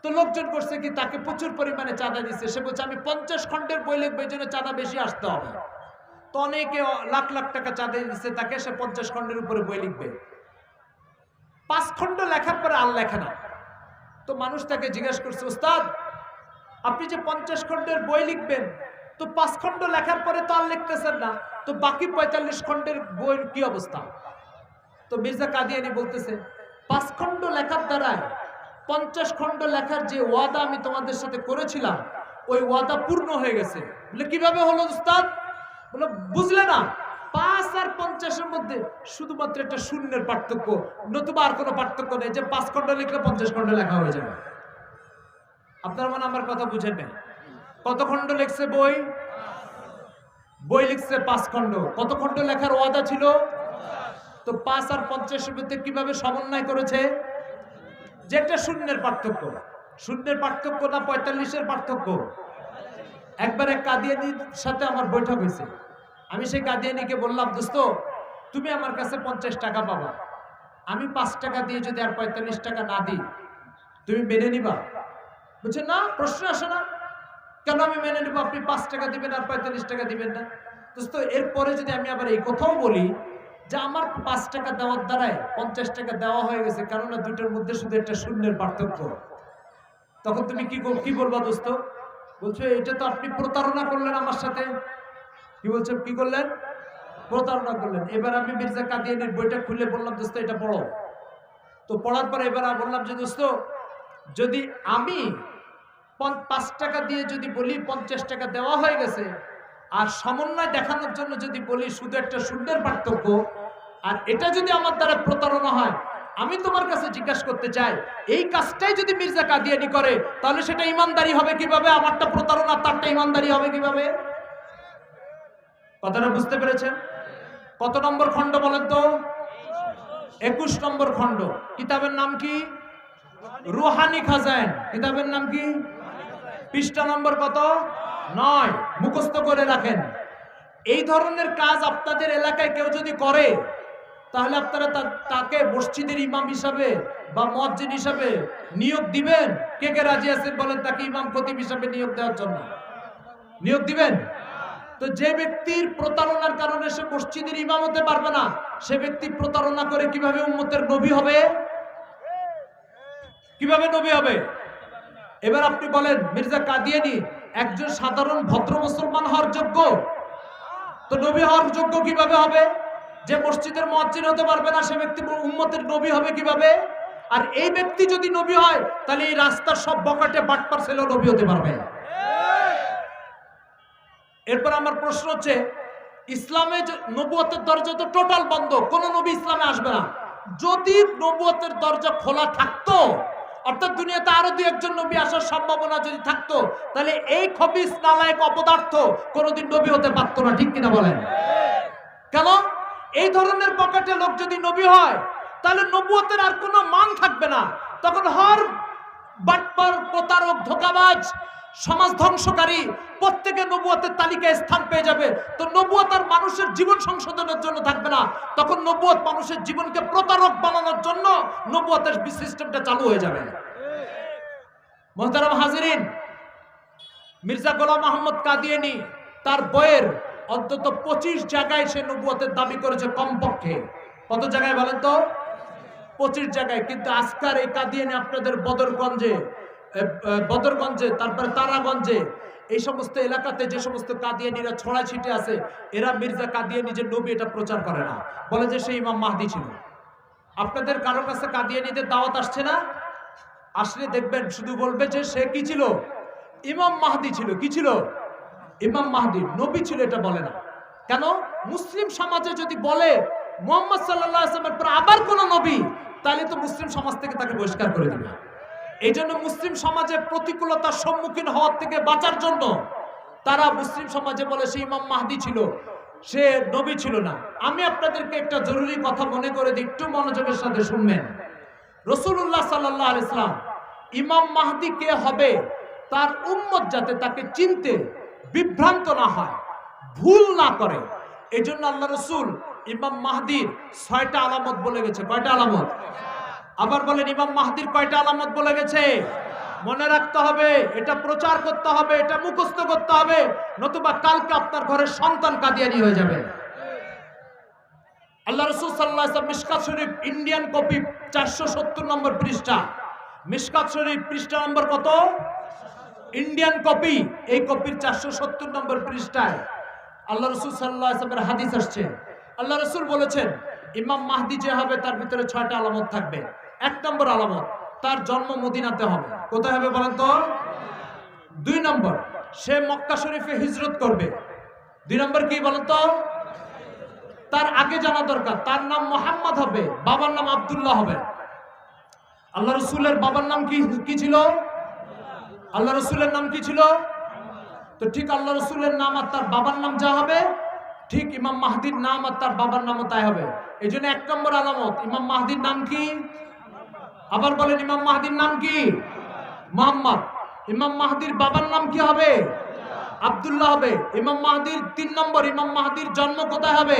তো লোকজন করছে কি, তাকে প্রচুর পরিমাণে চাঁদা দিচ্ছে। সে বলছে আমি 50 খণ্ডের বই লিখবো, এই জন্য চাঁদা বেশি আসতে হবে। তো অনেকে লাখ লাখ টাকা চাঁদা দিচ্ছে তাকে, সে 50 খণ্ডের উপরে বই লিখবে। 5 খণ্ড লেখার পরে আর লেখে না। তো মানুষ তাকে জিজ্ঞাসা করছে, ওস্তাদ আপনি যে 50 খণ্ডের বই লিখবেন, তো 5 খণ্ড লেখার পরে তো আর লিখতেছেন না, তো বাকি 45 খণ্ডের বইয়ের কি অবস্থা? তো মির্জা কাদিয়ানী বলতেছে, 5 খণ্ড লেখার দ্বারায় 50 খণ্ড লেখার যে ওয়াদা আমি তোমাদের সাথে করেছিলাম, ওই ওয়াদা পূর্ণ হয়ে গেছে। বলে কিভাবে হলো উস্তাদ? বলে বুঝলে না, 5 আর 50-এর মধ্যে শুধুমাত্র একটা শূন্যের পার্থক্য, নতুবা আর কোনো পার্থক্য নেই, যে 5 খণ্ড লিখলে 50 খণ্ড লেখা হয়ে যাবে। আপনার মনে আমার কথা বুঝেন না? কত খণ্ড লিখছে বই? বই লিখছে 5 খণ্ড। কত খণ্ড লেখার ওয়াদা ছিল? তো 5 আর 50-এর মধ্যে কিভাবে সমন্বয় করেছে? যে একটা শূন্যের পার্থক্য। শূন্যের পার্থক্য না 45-এর পার্থক্য? একবার এক কাদিয়ানীর সাথে আমার বৈঠক হয়েছে। আমি সেই কাদিয়ানীকে বললাম, দোস্ত তুমি আমার কাছে 50 টাকা পাবা, আমি 5 টাকা দিয়ে যদি আর 45 টাকা না দিই, তুমি মেনে নিবা? বলছে না, প্রশ্ন আসে না। কেন আমি মেনে নিব? আপনি 5 টাকা দিবেন আর 45 টাকা দিবেন না? দোস্ত এরপরে যদি আমি আবার এই কথাও বলি যে আমার 5 টাকা দেওয়ার দ্বারায় 50 টাকা দেওয়া হয়ে গেছে, কেননা দুটোর মধ্যে শুধু একটা শূন্যের পার্থক্য, তখন তুমি কি বলবা দোস্ত? বলছো এটা তো আপনি প্রতারণা করলেন আমার সাথে। কি বলছেন? কি করলেন? প্রতারণা করলেন। এবার আমি মির্জা কাদিয়ানির বইটা খুলে বললাম দোস্ত এটা পড়ো। তো পড়ার পরে এবার বললাম যে দোস্ত যদি আমি 5 টাকা দিয়ে যদি বলি 50 টাকা দেওয়া হয়ে গেছে, আর সমন্বয় দেখানোর জন্য যদি বলি শুধু একটা শূন্যের পার্থক্য, আর এটা যদি আমার দ্বারা প্রতারণা হয়, আমি তোমার কাছে জিজ্ঞাসা করতে চাই এই কাজটাই যদি মির্জা কাদিয়ানি করে তাহলে সেটা ইমানদারি হবে কিভাবে? আমারটা প্রতারণা, তারটা ইমানদারি হবে কিভাবে? কথাটা বুঝতে পেরেছেন? কত নম্বর খণ্ড বলেন তো? 21 নম্বর খণ্ড। কিতাবের নাম কি? রুহানি খাজাইন। কিতাবের নাম কি? পৃষ্ঠা নম্বর কত? 9। মুখস্থ করে রাখেন। এই ধরনের কাজ আপনাদের এলাকায় কেউ যদি করে তাহলে আপনারা তাকে মসজিদের ইমাম হিসাবে বা মুয়াজ্জিন হিসাবে নিয়োগ দিবেন? কে কে রাজি আছেন বলেন তাকে ইমাম খতিব হিসাবে নিয়োগ দেওয়ার জন্য? নিয়োগ দিবেন? তো যে ব্যক্তির প্রতারণার কারণে সে মসজিদের ইমাম হতে পারবে না, সে ব্যক্তি প্রতারণা করে কিভাবে উম্মতের নবী হবে? কিভাবে নবী হবে? এবার আপনি বলেন মির্জা কাদিয়ানি একজন সাধারণ ভদ্র মুসলমান হওয়ার যোগ্য? তো নবী হওয়ার যোগ্য কিভাবে হবে? যে মসজিদের মুয়াজ্জিন হতে পারবে না সে ব্যক্তি উম্মতের নবী হবে কিভাবে? আর এই ব্যক্তি যদি নবী হয় তাহলে এই রাস্তার সব বকাটে বাটপার ছেলেও নবী হতে পারবে। এরপর আমার প্রশ্ন হচ্ছে ইসলামে নবুয়তের দরজা তো টোটাল বন্ধ, কোন নবী ইসলামে আসবে না। যদি নবুয়তের দরজা খোলা থাকতো, অর্থাৎ দুনিয়াতে আরো 2-1 নবী আসার সম্ভাবনা যদি থাকতো, তাহলে এই খবিস নালায়েক অপদার্থ কোনোদিন নবী হতে পারতো না। ঠিক কিনা বলেন? কেন? এই ধরনের পকেটে লোক যদি নবী হয় তাহলে নবুয়তের আর কোনো মান থাকবে না। তখন হর বাটপার, প্রতারক, ধোঁকাবাজ, সমাজ ধ্বংসকারী প্রত্যেকে নবুয়তের তালিকায় স্থান পেয়ে যাবে। তো নবুয়ত আর মানুষের জীবন সংশোধনের জন্য থাকবে না, তখন নবুয়ত মানুষের জীবনকে প্রতারক বানানোর জন্য নবুয়তের সিস্টেমটা চালু হয়ে যাবে। মুহতারাম হাজিরিন, মির্জা গোলাম আহমদ কাদিয়ানি তার বইয়ের অন্তত 25 জায়গায় সে নবুয়তের দাবি করেছে কমপক্ষে। কত জায়গায় বলেন তো? 25 জায়গায়। কিন্তু আজকার এই কাদিয়ানি আপনাদের বদরগঞ্জে তারপরে তারাগঞ্জে এই সমস্ত এলাকাতে যে সমস্ত কাদিয়ানিরা ছড়া ছিটে আছে, এরা মির্জা কাদিয়ানি যে নবী এটা প্রচার করে না, বলে যে সে ইমাম মাহদি ছিল। আপনাদের কারো কাছে কাদিয়ানিদের দাওয়াত আসছে না? আসলে দেখবেন শুধু বলবে যে সে কি ছিল? ইমাম মাহদি ছিল। কি ছিল? ইমাম মাহদি। নবী ছিল এটা বলে না। কেন? মুসলিম সমাজে যদি বলে মুহাম্মদ সাল্লাল্লাহু আলাইহি ওয়াসাল্লামের পর আবার কোন নবী, তাহলে তো মুসলিম সমাজ থেকে তাকে বহিষ্কার করে দিবে। এই জন্য মুসলিম সমাজে প্রতিকূলতার সম্মুখীন হওয়ার থেকে বাঁচার জন্য তারা মুসলিম সমাজে বলে সে ইমাম মাহদি ছিল, সে নবী ছিল না। আমি আপনাদেরকে একটা জরুরি কথা মনে করে দিই, একটু মনোযোগের সাথে শুনবেন। রাসূলুল্লাহ সাল্লাল্লাহু আলাইহি ওয়াসাল্লাম ইমাম মাহদি কে হবে তার উম্মত যাতে তাকে চিনতে বিভ্রান্ত না হয়, ভুল না করে, এই জন্য আল্লাহ রাসূল ইমাম মাহদির 6টা আলামত বলে গেছে। কয়টা আলামত? আবার বলেন ইমাম মাহদির কয়টা আলামত বলে গেছে? মনে রাখতে হবে, এটা প্রচার করতে হবে, এটা মুখস্থ করতে হবে, নতুবা কালকে আপনার ঘরের সন্তান কাদিয়ানি হয়ে যাবে। আল্লাহ রাসূল সাল্লাল্লাহু আলাইহি ওয়াসাল্লাম মিশকাত শরীফ ইন্ডিয়ান কপি 470 নম্বর পৃষ্ঠা। মিশকাত শরীফ পৃষ্ঠা নম্বর কত? ইন্ডিয়ান কপি, এই কপির 470 নম্বর পৃষ্ঠায় আল্লাহ রাসূল সাল্লাল্লাহু আলাইহি ওয়াসাল্লামের হাদিস আসছে। আল্লাহ রাসূল বলেছেন ইমাম মাহদি যে হবে তার ভিতরে 6টা আলামত থাকবে। 1 নম্বর আলামত, তার জন্ম মদিনাতে হবে। কোথায় হবে বলেন তো? 2 নম্বর, সে মক্কা শরীফে হিজরত করবে। 2 নম্বর কি বলেন তো? তার আগে জানা দরকার, তার নাম মুহাম্মদ হবে, বাবার নাম আব্দুল্লাহ হবে। আল্লাহ রাসূলের বাবার নাম কি ছিল? আল্লাহ রাসূলের নাম কি ছিল? তো ঠিক আল্লাহ রাসূলের নাম আর তার বাবার নাম যা হবে, ঠিক ইমাম মাহদির নাম আর তার বাবার নামও তাই হবে। এই জন্য 1 নম্বর আলামত, ইমাম মাহদির নাম কি? আবার বলেন ইমাম মাহদির নাম কি? মুহাম্মদ। ইমাম মাহদির বাবার নাম কি হবে? আব্দুল্লাহ হবে। ইমাম মাহদির 3 নম্বর, ইমাম মাহদির জন্ম কোথায় হবে?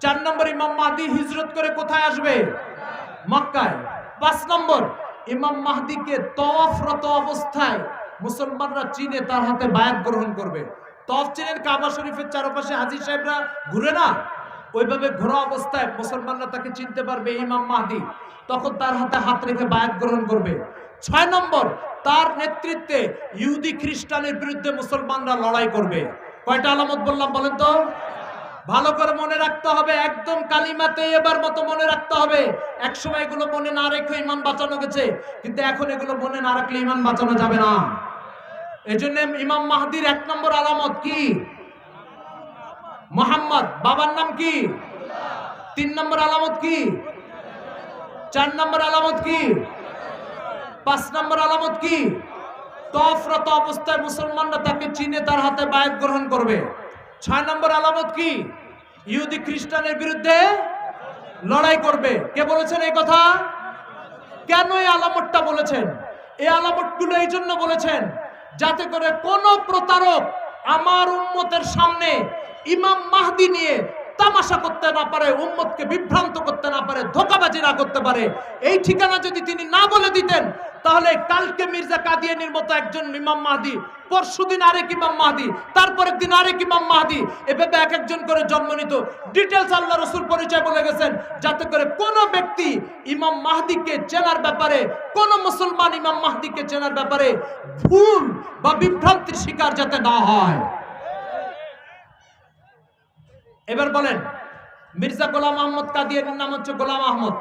4 নম্বর, ইমাম মাহদি হিজরত করে কোথায় আসবে? মক্কায়। 5 নম্বর, ইমাম মাহদিকে তওয়াফরত অবস্থায় মুসলমানরা চিনে তার হাতে বায়াত গ্রহণ করবে। তওয়াফ চেনেন, কাবা শরীফের চারপাশে হাজী সাহেবরা ঘুরে না, ওইভাবে ঘোরা অবস্থায় মুসলমানরা তাকে চিনতে পারবে ইমাম মাহদী, তখন তার হাতে হাত রেখে বায়াত গ্রহণ করবে। 6 নম্বর, তার নেতৃত্বে ইহুদি খ্রিস্টানের বিরুদ্ধে মুসলমানরা লড়াই করবে। কয়টা আলামত বললাম বলেন তো? ভালো করে মনে রাখতে হবে, একদম কালিমাতে এবার মতো মনে রাখতে হবে। একসময় এগুলো মনে না রেখে ইমান বাঁচানো গেছে, কিন্তু এখন এগুলো মনে না রাখলে ইমান বাঁচানো যাবে না। এজন্য ইমাম মাহদীর 1 নম্বর আলামত কি? মুহাম্মদ। বাবার নাম কি? 3 নম্বর আলামত কি? 4 নম্বর আলামত কি? 5 নম্বর আলামত কি? তওয়াফরত অবস্থায় মুসলমানরা তাকে চিনে তার হাতে বায়াত গ্রহণ করবে। 6 নম্বর আলামত কি? ইহুদি খ্রিস্টানের বিরুদ্ধে লড়াই করবে। কে বলেছেন এই কথা? কেন এই আলামতটা বলেছেন? এই আলামতগুলো এই জন্য বলেছেন যাতে করে কোন প্রতারক আমার উম্মতের সামনে ইমাম মাহদী নিয়ে তামাশা করতে না পারে, উম্মতকে বিভ্রান্ত করতে না পারে, ধোঁকাবাজি না করতে পারে। এই ঠিকানা যদি তিনি না বলে দিতেন, তাহলে কালকে মির্জা কাদিয়ানীর মতো একজন ইমাম মাহদী, পরশুদিন আরেক ইমাম মাহদী, তারপরের দিন আরেক ইমাম মাহদী, এভাবে এক একজন করে জন্ম নিত। ডিটেলস আল্লাহ রাসূল পরিচয় বলে গেছেন, যাতে করে কোন ব্যক্তি ইমাম মাহদীকে চেনার ব্যাপারে, কোন মুসলমান ইমাম মাহদীকে চেনার ব্যাপারে ভুল বা বিভ্রান্তির শিকার যাতে না হয়। এবার বলেন, মির্জা গোলাম আহমদ কাদিয়ানীর নাম হচ্ছে গোলাম আহমদ।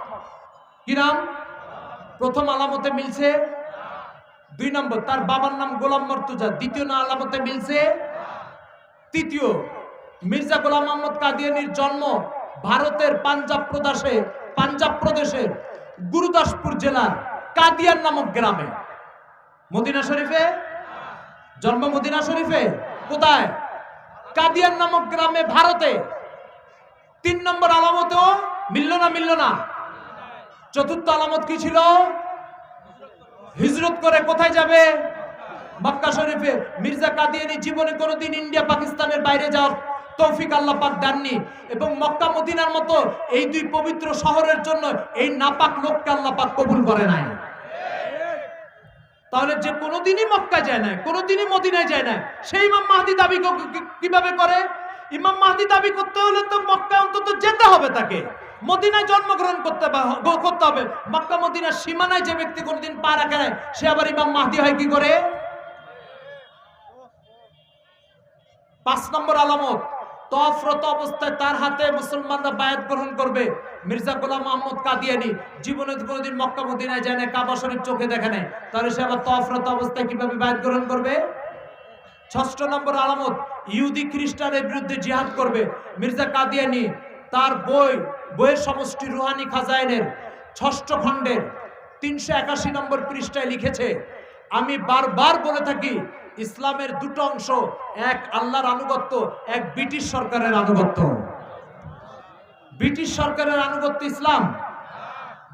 কি নাম? প্রথম আলামতে মিলছে। 2 নম্বর, তার বাবার নাম গোলাম মর্তুজা। দ্বিতীয় না আলামতে মিলছে। তৃতীয়, মির্জা গোলাম আহমদ কাদিয়ানীর জন্ম ভারতের পাঞ্জাব প্রদেশের গুরুদাসপুর জেলার কাদিয়ান নামক গ্রামে। মদিনা শরীফে জন্ম। মদিনা শরীফে কোথায়? কাদিয়ান নামক গ্রামে, ভারতে। 3 নম্বর আলামতেও মিলল না? চতুর্থ আলামত কি ছিল? হিজরত করে কোথায় যাবে? মক্কা শরীফে। মির্জা কাদিয়ানী জীবনে কোনোদিন ইন্ডিয়া পাকিস্তানের বাইরে যাওয়ার তৌফিক আল্লাহ পাক দেননি, এবং মক্কা মদিনার মতো এই 2 পবিত্র শহরের জন্য এই নাপাক লোককে আল্লাহ পাক কবুল করে নাই। তাহলে যে কোনোদিনই মক্কা যায় না, কোনোদিনই মদিনায় যায় না, সেই ইমাম মাহদী দাবি কিভাবে করে? ইমাম মাহদী দাবি করতে হলে তো মক্কা অন্তত যেতে হবে, তাকে মদিনায় জন্মগ্রহণ করতে হবে। মক্কা মদিনার সীমানায় যে ব্যক্তি কোনদিন পা রাখে না, সে আবার ইমাম মাহদী হয় কি করে? 5 নম্বর আলামত, তওয়াফরত অবস্থায় তার হাতে মুসলমানরা বায়াত গ্রহণ করবে। মির্জা গোলাম আহমদ কাদিয়ানী জীবনে কোনোদিন মক্কা মদিনায় যায় না, কাবা শরীফ চোখে দেখে নাই, তাহলে সে আবার তওয়াফরত অবস্থায় কিভাবে বায়াত গ্রহণ করবে? 6 নম্বর আলামত, ইহুদি খ্রিস্টানের বিরুদ্ধে জিহাদ করবে। মির্জা কাদিয়ানী তার বইয়ের সমষ্টি রুহানি খাজাইনের 6ষ্ঠ খণ্ডের 381 নম্বর পৃষ্ঠায় লিখেছে, আমি বারবার বলে থাকি ইসলামের 2টো অংশ, এক আল্লাহর আনুগত্য, এক ব্রিটিশ সরকারের আনুগত্য। ব্রিটিশ সরকারের আনুগত্য ইসলাম?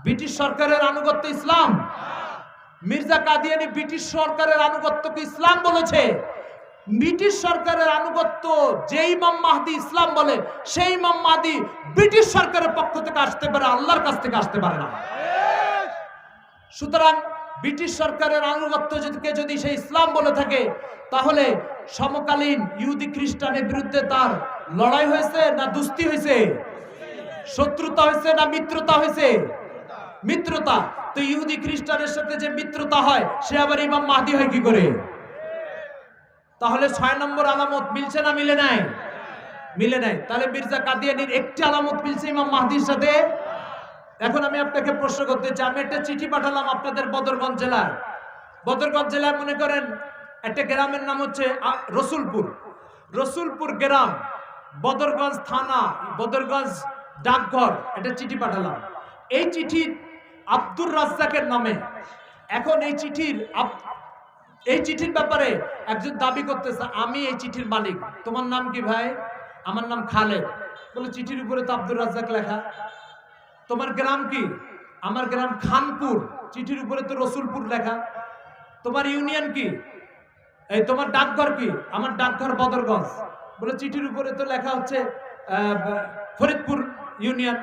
ব্রিটিশ সরকারের আনুগত্য ইসলাম? মির্জা কাদিয়ানী ব্রিটিশ সরকারের আনুগত্যকে ইসলাম বলেছে। ব্রিটিশ সরকারের আনুগত্য যে ইমাম মাহদী ইসলাম বলে, সেই ইমাম মাহদী ব্রিটিশ সরকারের পক্ষ থেকে আসতে পারে, আল্লাহর কাছ থেকে আসতে পারে না। সুতরাং ব্রিটিশ সরকারের আনুগত্যকে যদি সে ইসলাম বলে থাকে, তাহলে সমকালীন ইহুদি খ্রিস্টানের বিরুদ্ধে তার লড়াই হয়েছে না দুস্তি হয়েছে? শত্রুতা হয়েছে না মিত্রতা হয়েছে? মিত্রতা। তো ইহুদি খ্রিস্টানের সাথে যে মিত্রতা হয়, সে আবার ইমাম মাহদী হয় কি করে? তাহলে 6 নম্বর আলামত মিলছে না মিলে নাই? মিলে নাই। তাহলে মির্জা কাদিয়ানীর একটি আলামত মিলছে ইমাম মাহদীর সাথে। এখন আমি আপনাকে প্রশ্ন করতে চাই, আমি একটা চিঠি পাঠালাম আপনাদের বদরগঞ্জ জেলায় মনে করেন একটা গ্রামের নাম হচ্ছে রসুলপুর গ্রাম, বদরগঞ্জ থানা, বদরগঞ্জ ডাকঘর, একটা চিঠি পাঠালাম। এই চিঠি আব্দুর রাজ্জাকের নামে। এখন এই চিঠির ব্যাপারে একজন দাবি করতেছে, আমি এই চিঠির মালিক। তোমার নাম কি ভাই? আমার নাম খালেদ। বলে চিঠির উপরে তো আব্দুর রাজ্জাক লেখা। তোমার গ্রাম কি? আমার গ্রাম খানপুর। চিঠির উপরে তো রসুলপুর লেখা। তোমার ইউনিয়ন কি? এই তোমার ডাকঘর কি? আমার ডাকঘর বদরগঞ্জ। বলে চিঠির উপরে তো লেখা হচ্ছে ফরিদপুর ইউনিয়ন।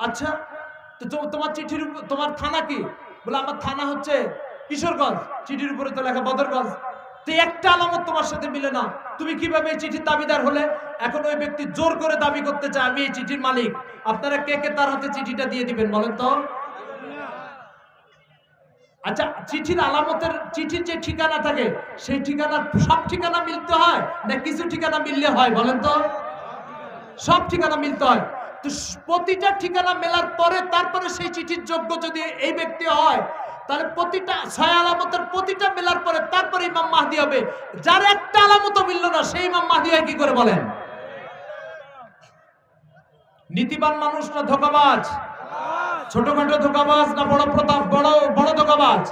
আচ্ছা, তো তোমার চিঠির তোমার থানা কি? বলে আমার থানা হচ্ছে কিশোরগঞ্জ। চিঠির উপরে তো লেখা বদরগঞ্জ। তো একটা আলামত তোমার সাথে মিলে না, তুমি কিভাবে এই চিঠির দাবিদার হলে? এখন ওই ব্যক্তি জোর করে দাবি করতে চায় আমি এই চিঠির মালিক। আপনারা কে কে তার হাতে চিঠিটা দিয়ে দিবেন বলেন তো? আচ্ছা, চিঠির আলামতের, চিঠির যে ঠিকানা থাকে সেই ঠিকানা সব ঠিকানা মিলতে হয় না কিছু ঠিকানা মিললে হয় বলেন তো? সব ঠিকানা মিলতে হয়। তো প্রতিটা ঠিকানা মেলার পরে তারপরে সেই চিঠির যোগ্য যদি এই ব্যক্তি হয়, তাহলে প্রতিটা 6 আলামতের প্রতিটা মেলার পরে তারপরে ইমাম মাহদি হবে। যার একটা আলামতও মিলল না সেই ইমাম মাহদি হয় কি করে বলেন? নীতিবান মানুষ না ধোঁকাবাজ? ছোটখাটো ধোঁকাবাজ না বড় প্রতাপ, বড় বড় ধোঁকাবাজ?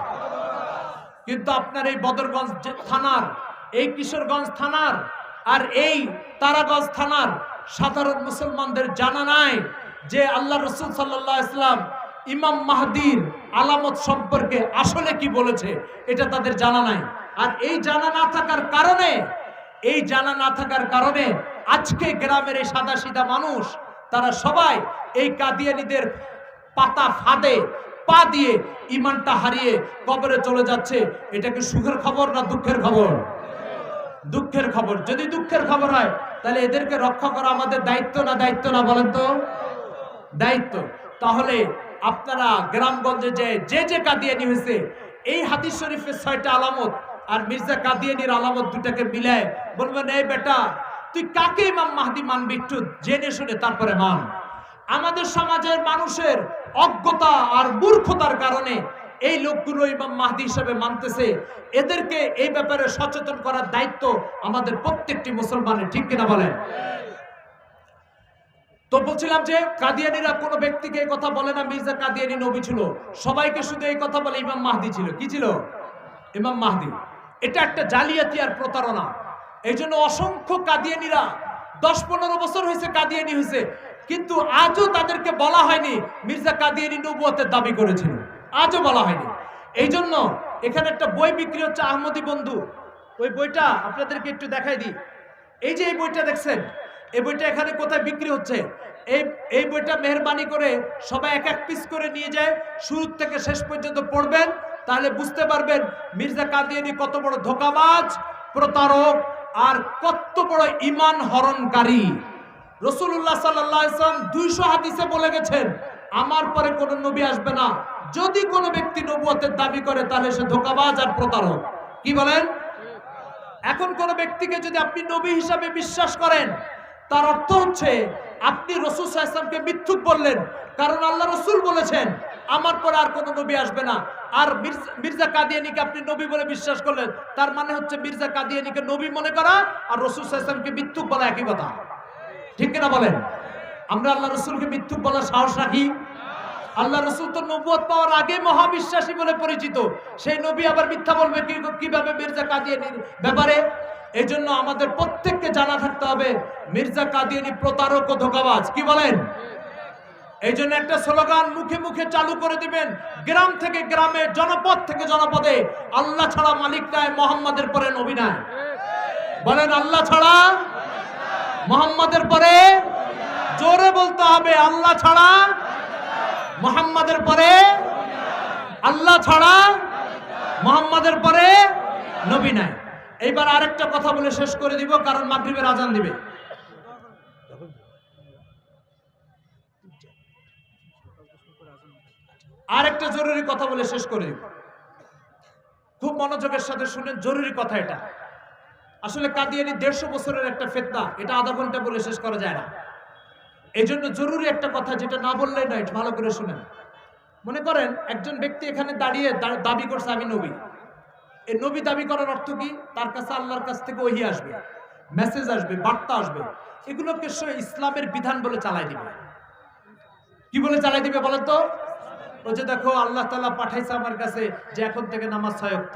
কিন্তু আপনার এই বদরগঞ্জ থানার, এই কিশোরগঞ্জ থানার আর এই তারাগঞ্জ থানার সাধারণ মুসলমানদের জানা নাই যে আল্লাহ রাসূল সাল্লাল্লাহু আলাইহি ওয়াসাল্লাম ইমাম মাহদির আলামত সম্পর্কে আসলে কি বলেছে, এটা তাদের জানা নাই। আর এই জানা না থাকার কারণে, এই জানা না থাকার কারণে আজকে গ্রামের এই সাদা সিধা মানুষ তারা সবাই এই কাদিয়ানীদের পাতা ফাঁদে পা দিয়ে ইমানটা হারিয়ে কবরে চলে যাচ্ছে। এটা কি সুখের খবর না দুঃখের খবর? দুঃখের খবর। যদি দুঃখের খবর হয় তাহলে এদেরকে রক্ষা করা আমাদের দায়িত্ব না দায়িত্ব না বলেন তো? দায়িত্ব। তাহলে আপনারা গ্রামগঞ্জে যে যে কাদিয়ানি হয়েছে এই হাদিস শরীফের 6টা আলামত আর মির্জা কাদিয়ানির আলামত দুটাকে মিলায় বলবেন এই বেটা তুই কাকে ইমাম মাহদি মানবি, একটু জেনে শুনে তারপরে মান। আমাদের সমাজের মানুষের অজ্ঞতা আর মূর্খতার কারণে এই লোকগুলো ইমাম মাহদি হিসেবে মানতেছে। এদেরকে এই ব্যাপারে সচেতন করার দায়িত্ব আমাদের প্রত্যেকটি মুসলমানের, ঠিক কিনা বলেন? তো বলছিলাম যে কাদিয়ানীরা কোনো ব্যক্তিকে এই কথা বলে না মির্জা কাদিয়ানী নবী ছিল, সবাইকে শুধু এই কথা বলে ইমাম মাহদি ছিল। কি ছিল? ইমাম মাহদি। এটা একটা জালিয়াতি আর প্রতারণা। এই জন্য অসংখ্য কাদিয়ানীরা 10-15 বছর হয়েছে কাদিয়ানী হয়েছে, কিন্তু আজও তাদেরকে বলা হয়নি মির্জা কাদিয়ানী নবুয়তের দাবি করেছিল, আজও বলা হয়নি। এই জন্য এখানে একটা বই বিক্রি হচ্ছে আহমদি বন্ধু, ওই বইটা আপনাদেরকে একটু দেখাই দিই। এই যে এই বইটা দেখছেন, এই বইটা এখানে কোথায় বিক্রি হচ্ছে? এই বইটা মেহরবানি করে সবাই এক এক পিস করে নিয়ে যায়, শুরু থেকে শেষ পর্যন্ত পড়বেন, তাহলে বুঝতে পারবেন মির্জা কাদিয়ানী কত বড় ধোঁকাবাজ, প্রতারক আর কত বড় ঈমান হরণকারী। রাসূলুল্লাহ সাল্লাল্লাহু আলাইহি ওয়াসাল্লাম 200 হাদিসে বলে গেছেন আমার পরে কোন নবী আসবে না। যদি কোনো ব্যক্তি নবুয়তের দাবি করে তাহলে সে ধোঁকাবাজ আর প্রতারক। কি বলেন? এখন কোন ব্যক্তিকে যদি আপনি নবী হিসাবে বিশ্বাস করেন, তার অর্থ হচ্ছে আপনি রাসূল সাল্লাল্লাহু আলাইহি ওয়াসাল্লামকে মিথ্যুক বললেন, কারণ আল্লাহ রাসূল বলেছেন আমার পরে আর কোনো নবী আসবে না। আর মির্জা কাদিয়ানীকে আপনি নবী বলে বিশ্বাস করলেন, তার মানে হচ্ছে মির্জা কাদিয়ানীকে নবী মনে করা আর রাসূল সাল্লাল্লাহু আলাইহি ওয়াসাল্লামকে মিথ্যুক বলা একই কথা, ঠিক কিনা বলেন? আমরা আল্লাহ রাসূলকে মিথ্যুক বলার সাহস রাখি? আল্লাহ রাসূল তো নবুয়ত পাওয়ার আগে মহাবিশ্বাসী বলে পরিচিত, সেই নবী আবার মিথ্যা বলবে কিভাবে মির্জা কাদিয়ানীর ব্যাপারে? এই জন্য আমাদের প্রত্যেককে জানা থাকতে হবে মির্জা কাদিয়ানী প্রতারক ও ধোঁকাবাজ। কি বলেন? এই জন্য একটা স্লোগান মুখে মুখে চালু করে দিবেন, গ্রাম থেকে গ্রামে, জনপদ থেকে জনপদে, আল্লাহ ছাড়া মালিক নাই, মুহাম্মাদের পরে নবী নাই। বলেন আল্লাহ ছাড়া, মুহাম্মাদের পরে, জোরে বলতে হবে আল্লাহ ছাড়া, মুহাম্মাদের পরে, আল্লাহ ছাড়া মুহাম্মাদের পরে নবী নাই। এইবার আরেকটা কথা বলে শেষ করে দিব, কারণ মাগরিবের আজান দিবে। আরেকটা জরুরি কথা বলে শেষ করে দিব, খুব মনোযোগের সাথে শুনেন, জরুরি কথা এটা। আসলে কাদিয়ানী 150 বছরের একটা ফিতনা, এটা আধা ঘন্টা বলে শেষ করা যায় না। এই জন্য জরুরি একটা কথা, যেটা না বললেই নয়, ভালো করে শুনেন। মনে করেন একজন ব্যক্তি এখানে দাঁড়িয়ে দাবি করছে আমি নবী। এই নবী দাবি করার অর্থ কি? তার কাছে আল্লাহর কাছ থেকে ওহী আসবে, মেসেজ আসবে, বার্তা আসবে, এগুলোকে সে ইসলামের বিধান বলে চালাই দিবে। কি বলে চালাই দিবে বলেন তো? ও যে দেখো আল্লাহ তাআলা পাঠাইছে আমার কাছে যে এখন থেকে নামাজ 6 ওয়াক্ত,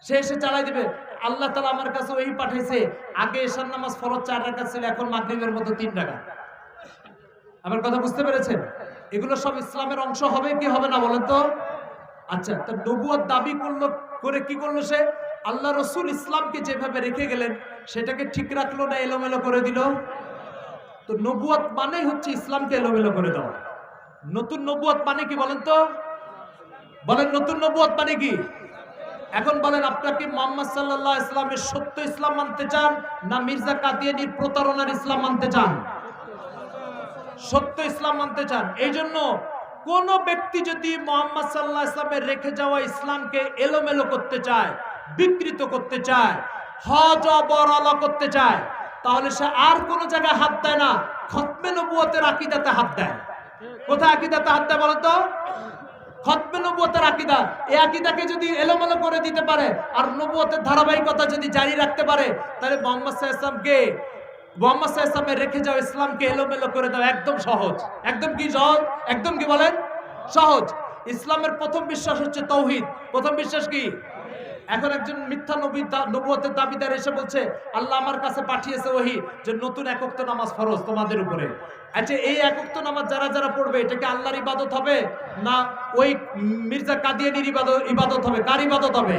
সে এসে চালাই দিবে আল্লাহ তাআলা আমার কাছে ওহী পাঠাইছে আগে এশার নামাজ ফরজ 4 রাকাত ছিল, এখন মাগরিবের মতো 3 রাকাত। আমার কথা বুঝতে পেরেছেন? এগুলো সব ইসলামের অংশ হবে কি হবে না বলেন তো? আচ্ছা, তা নবুয়ত দাবি করলো, করে কি করলো সে? আল্লাহ রাসূল ইসলামকে যেভাবে রেখে গেলেন সেটাকে ঠিক রাখলো না এলোমেলো করে দিল? তো নবুয়ত মানেই হচ্ছে ইসলামকে এলোমেলো করে দেওয়া। নতুন নবুয়ত মানে কি বলেন তো? বলেন নতুন নবুয়ত মানে কি? এখন বলেন, আপনারা কি মুহাম্মদ সাল্লাল্লাহু আলাইহি ইসলামের সত্য ইসলাম মানতে চান, না মির্জা কাদিয়ানীর প্রতারণার ইসলাম মানতে চান? সত্য ইসলাম মানতে চান। এই জন্য কোন ব্যক্তি যদি মুহাম্মদ সাল্লাল্লাহু আলাইহি ইসলামের রেখে যাওয়া ইসলামকে এলোমেলো করতে চায়, বিকৃত করতে চায়, হযবরল করতে চায়, তাহলে সে আর কোন জায়গায় হাত দেয় না, খতমে নবুয়তের আকীদাতে হাত দেয়। কোথায় আকীদাতে হাত দেয় বলেন তো? খতমে নবুয়তের আকীদা। এই আকীদাকে যদি এলোমেলো করে দিতে পারে আর নবুয়তের ধারাবাহিকতা যদি জারি রাখতে পারে, তাহলে মুহাম্মদ সাল্লাল্লাহু আলাইহি ইসলামকে, মুহাম্মদ সাল্লাল্লাহু আলাইহি ইসলামের রেখে যাওয়া ইসলামকে এলোমেলো করে দেওয়া একদম সহজ। একদম কি সহজ? একদম কি বলেন? সহজ। ইসলামের প্রথম বিশ্বাস হচ্ছে তাওহীদ। প্রথম বিশ্বাস কি? এখন একজন মিথ্যা নবুয়তের দাবিদার এসে বলছে, আল্লাহ আমার কাছে পাঠিয়েছে ওহী যে নতুন এক ওয়াক্ত নামাজ ফরজ তোমাদের উপরে। আচ্ছা, এই এক ওয়াক্ত নামাজ যারা যারা পড়বে, এটা কি আল্লাহর ইবাদত হবে, না ওই মির্জা কাদিয়ানীর ইবাদত হবে? কার ইবাদত হবে?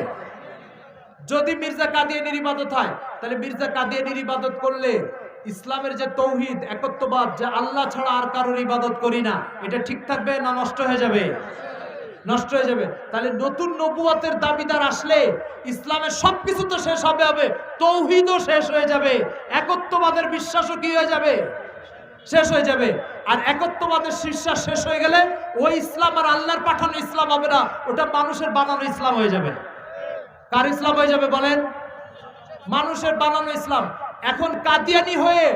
যদি মির্জা কাদিয়ানীর ইবাদত হয়, তাহলে মির্জা কাদিয়ানীর ইবাদত করলে ইসলামের যে তাওহীদ, একত্ববাদ, যে আল্লাহ ছাড়া আর কারোর ইবাদত করি না, এটা ঠিক থাকবে না নষ্ট হয়ে যাবে? নষ্ট হয়ে যাবে। তাহলে নতুন নবুয়তের দাবিদার আসলে ইসলামের সবকিছু তো শেষ হবে, তাওহীদও শেষ হয়ে যাবে, একত্ববাদের বিশ্বাসও কি হয়ে যাবে? শেষ হয়ে যাবে। আর একত্ববাদের বিশ্বাস শেষ হয়ে গেলে ওই ইসলাম আর আল্লাহর পাঠানো ইসলাম হবে না, ওটা মানুষের বানানো ইসলাম হয়ে যাবে। কার ইসলাম হয়ে যাবে বলেন? মানুষের বানানো ইসলাম। এখন কাদিয়ানী হয়ে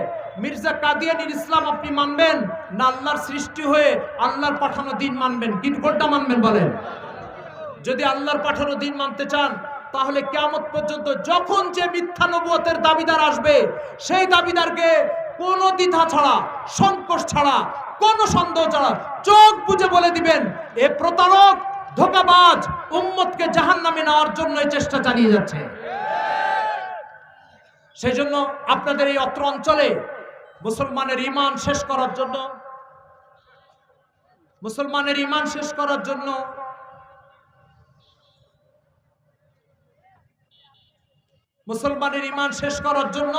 মির্জা কাদিয়ানীর ইসলাম আপনি মানবেন, না আল্লাহর সৃষ্টি হয়ে আল্লাহর পাঠানো দিন মানবেন? কোনটা মানবেন বলেন? যদি আল্লাহর পাঠানো দিন মানতে চান, তাহলে কিয়ামত পর্যন্ত যখন যে মিথ্যা নবুয়তের দাবিদার আসবে, সেই দাবিদারকে কোনো দ্বিধা ছাড়া, সংকোচ ছাড়া, কোনো সন্দেহ ছাড়া চোখ বুজে বলে দিবেন, এ প্রতারক, ধোঁকাবাজ উম্মতকে জাহান্নামে নেওয়ার জন্য চেষ্টা চালিয়ে যাচ্ছে। সেই জন্য আপনাদের এই অত্র অঞ্চলে মুসলমানের ঈমান শেষ করার জন্য, মুসলমানের ঈমান শেষ করার জন্য মুসলমানের ঈমান শেষ করার জন্য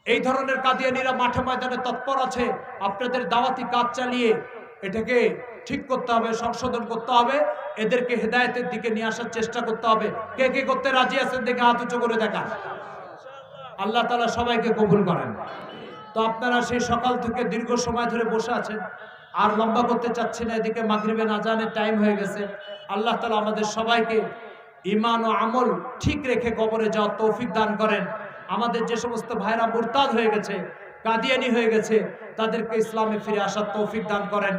এই ধরনের কাদিয়ানীরা মাঠে ময়দানে তৎপর আছে। আপনাদের দাওয়াতি কাজ চালিয়ে এটাকে ঠিক করতে হবে, সংশোধন করতে হবে, এদেরকে হেদায়েতের দিকে নিয়ে আসার চেষ্টা করতে হবে। কে কে করতে রাজি আছেন দেখে হাত উঁচু করে দেখা। আল্লাহ তাআলা সবাইকে কবুল করেন। তো আপনারা সেই সকাল থেকে দীর্ঘ সময় ধরে বসে আছেন, আর লম্বা করতে চাচ্ছি না, এদিকে মাগরিবের আজানের টাইম হয়ে গেছে। আল্লাহ তাআলা আমাদের সবাইকে ঈমান ও আমল ঠিক রেখে কবরে যাওয়ার তৌফিক দান করেন। আমাদের যে সমস্ত ভাইরা মুরতাদ হয়ে গেছে, কাদিয়ানী হয়ে গেছে, তাদেরকে ইসলামে ফিরে আসার তৌফিক দান করেন।